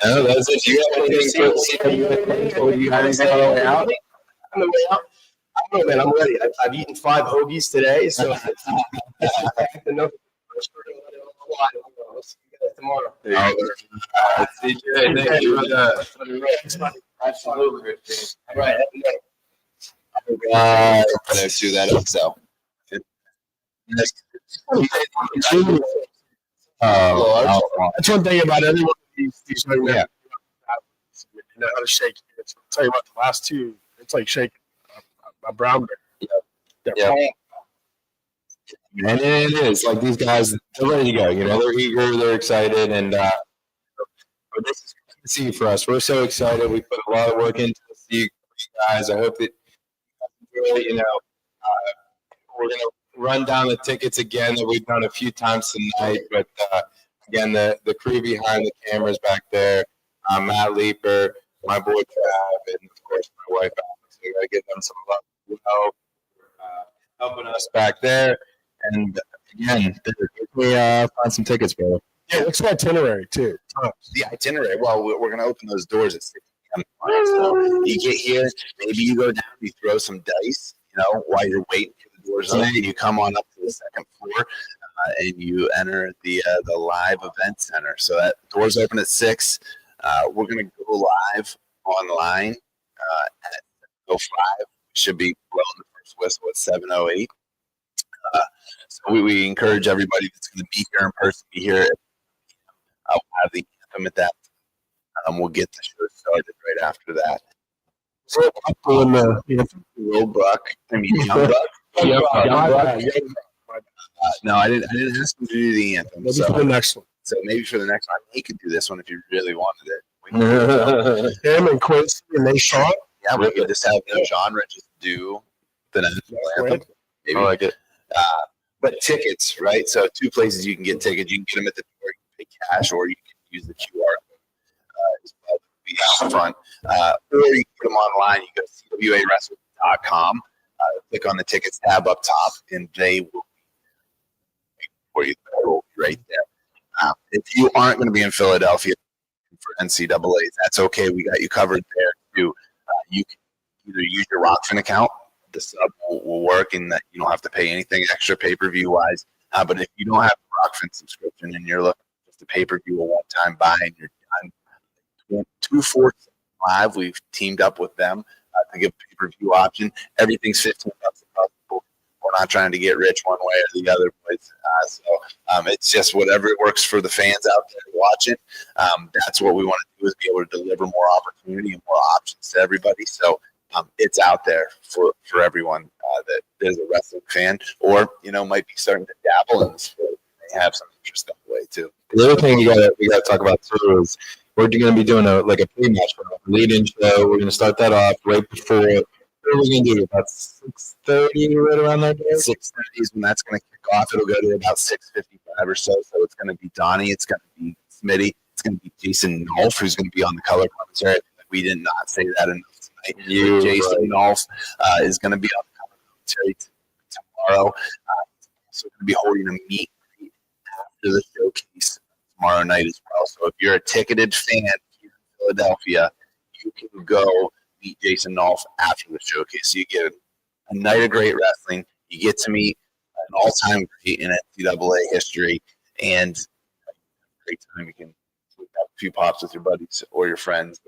No, that's it. You got anything for the CWA? You got anything on the way out? On the way out, I don't know, man. I'm ready. I've eaten 5 hoagies today, so enough. I'll see you guys tomorrow. CJ, thank you for the absolutely. All right. Let's do that upsell. That's one thing about every one of these young men. You know how to shake hands. I'll tell you what, the last two, it's like shaking a brown bear. They're palm. And it is like these guys, they're ready to go. You know, they're eager, they're excited, and but this is good to see for us. We're so excited. We put a lot of work into this. You guys, I hope that really, you know, we're gonna run down the tickets again that we've done a few times tonight. But again, the crew behind the cameras back there, Matt Leeper, my boy Trav, and of course my wife Alex. We gotta give them some love as well, helping us back there. And again, we find some tickets, brother. Yeah, what's the itinerary too? The itinerary. Well, we're going to open those doors at 6 p.m. So you get here, maybe you go down, you throw some dice, you know, while you're waiting for the doors open, and you come on up to the second floor and you enter the live event center. So that doors open at 6. We're going to go live online at 7:05. Should be blowing the first whistle at 7:08. So we encourage everybody that's going to be here in person to be here. I'll have the anthem at that. We'll get the show started right after that. So Doing the Will Buck, I mean Young Buck. No, I didn't ask him to do the anthem. Maybe for the next one. So maybe for the next one, he could do this one if you really wanted it. Him and Quincy and they shot. Yeah, we could just have no genre, just do the national anthem. Maybe. I like it. But tickets, right? So 2 places you can get tickets. You can get them at the door, you can pay cash, or you can use the QR code as well to be out front. Or you can put them online. You go to CWAWrestling.com, click on the tickets tab up top, and they will be for you right there. If you aren't going to be in Philadelphia for NCAA, that's okay. We got you covered there too. You can either use your Rockfin account. The sub will work, and that you don't have to pay anything extra pay-per-view wise. But if you don't have a Rockfin subscription and you're looking for just a pay-per-view a one-time buy and you're done, 245 we've teamed up with them to give a pay-per-view option. Everything's $15 across the board. We're not trying to get rich one way or the other. So it's just whatever works for the fans out there watching. That's what we want to do, is be able to deliver more opportunity and more options to everybody. So it's out there for everyone that is a wrestling fan, or might be starting to dabble in the sport. They have some interest that way too. The other thing we gotta talk about too is we're going to be doing a pre-match lead-in show. We're going to start that off right before. What are we going to do? About 6:30, right around there. 6:30 is when that's going to kick off. It'll go to about 6:55 or so. So it's going to be Donnie. It's going to be Smitty. It's going to be Jason Nolf, who's going to be on the color commentary. We did not say that enough tonight. Jason Nolf is going to be on the color commentary tomorrow. So we're going to be holding a meet after the showcase tomorrow night as well. So if you're a ticketed fan here in Philadelphia, you can go meet Jason Nolf after the showcase. So you get a night of great wrestling. You get to meet an all-time great in NCAA history, and a great time. You can have a few pops with your buddies or your friends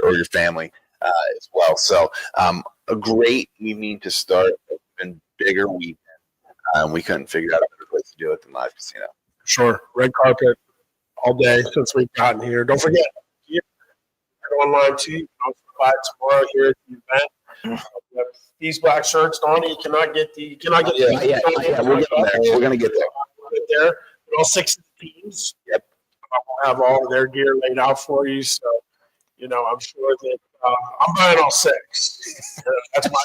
or your family as well. So a great evening to start. It's been bigger weekend. We couldn't figure out a better place to do it than live casino. Sure. Red carpet all day since we've gotten here. Don't forget, go online too. You can also buy tomorrow here at the event. These black shirts, Donnie, you cannot get the. Yeah, we're getting there. We're going to get there. But all 6 teams. Yep. We'll have all of their gear laid out for you. So, I'm sure that I'm buying all 6. That's my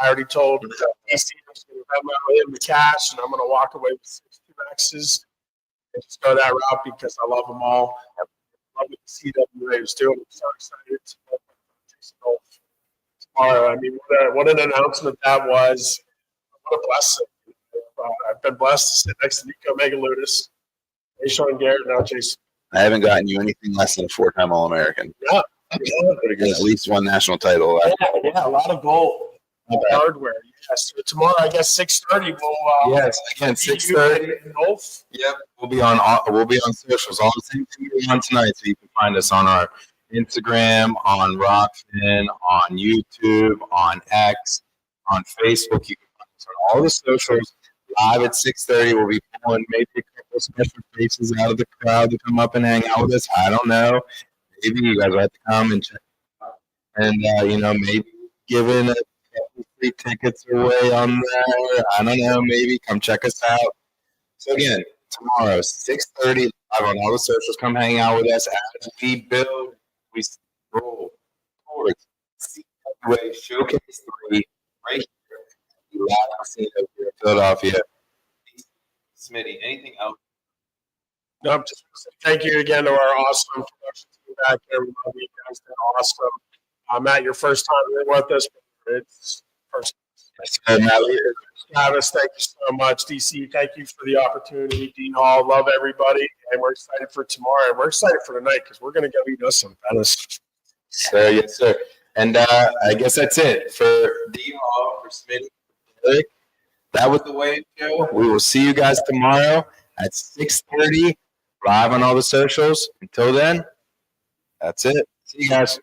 I already told DC I'm just going to Venmo him the cash, and I'm going to walk away with 62 X's and just go that route because I love them all. I love what the CWA is doing. I'm so excited to work with Jason Wolf tomorrow. I mean, what an announcement that was. What a blessing. I've been blessed to sit next to Nico Megaludis, Sean Garrett, now Jason. I haven't gotten you anything less than a 4-time All-American. Yeah. At least one national title. Yeah, a lot of gold hardware. Yes. So tomorrow, I guess 6:30. We'll Yes, again, 6:30. Golf. Yep, we'll be on socials, all the same thing we're on tonight. So you can find us on our Instagram, on Rockfin, on YouTube, on X, on Facebook. You can find us on all the socials. Live at 6:30, we'll be pulling maybe a couple special faces out of the crowd to come up and hang out with us. I don't know. Maybe you guys will have to come and check it out. And maybe giving a couple free tickets away on there. I don't know. Maybe come check us out. So again, tomorrow, 6:30, live on all the socials. Come hang out with us as we build, we roll towards CWA Showcase 3 right here. Live casino here in Philadelphia. Smitty, anything else? No, I'm just thank you again to our awesome production team back there. We love you guys. They're awesome. Matt, your first time here with us. It's first. Travis, thank you so much. DC, thank you for the opportunity. Dean Hall, love everybody. And we're excited for tomorrow. And we're excited for tonight because we're going to go eat us some Venice. Sir, yes, sir. And I guess that's it for Dean Hall, for Smitty. That was the Wave Show. We will see you guys tomorrow at 6:30, live on all the socials. Until then, that's it. See you guys.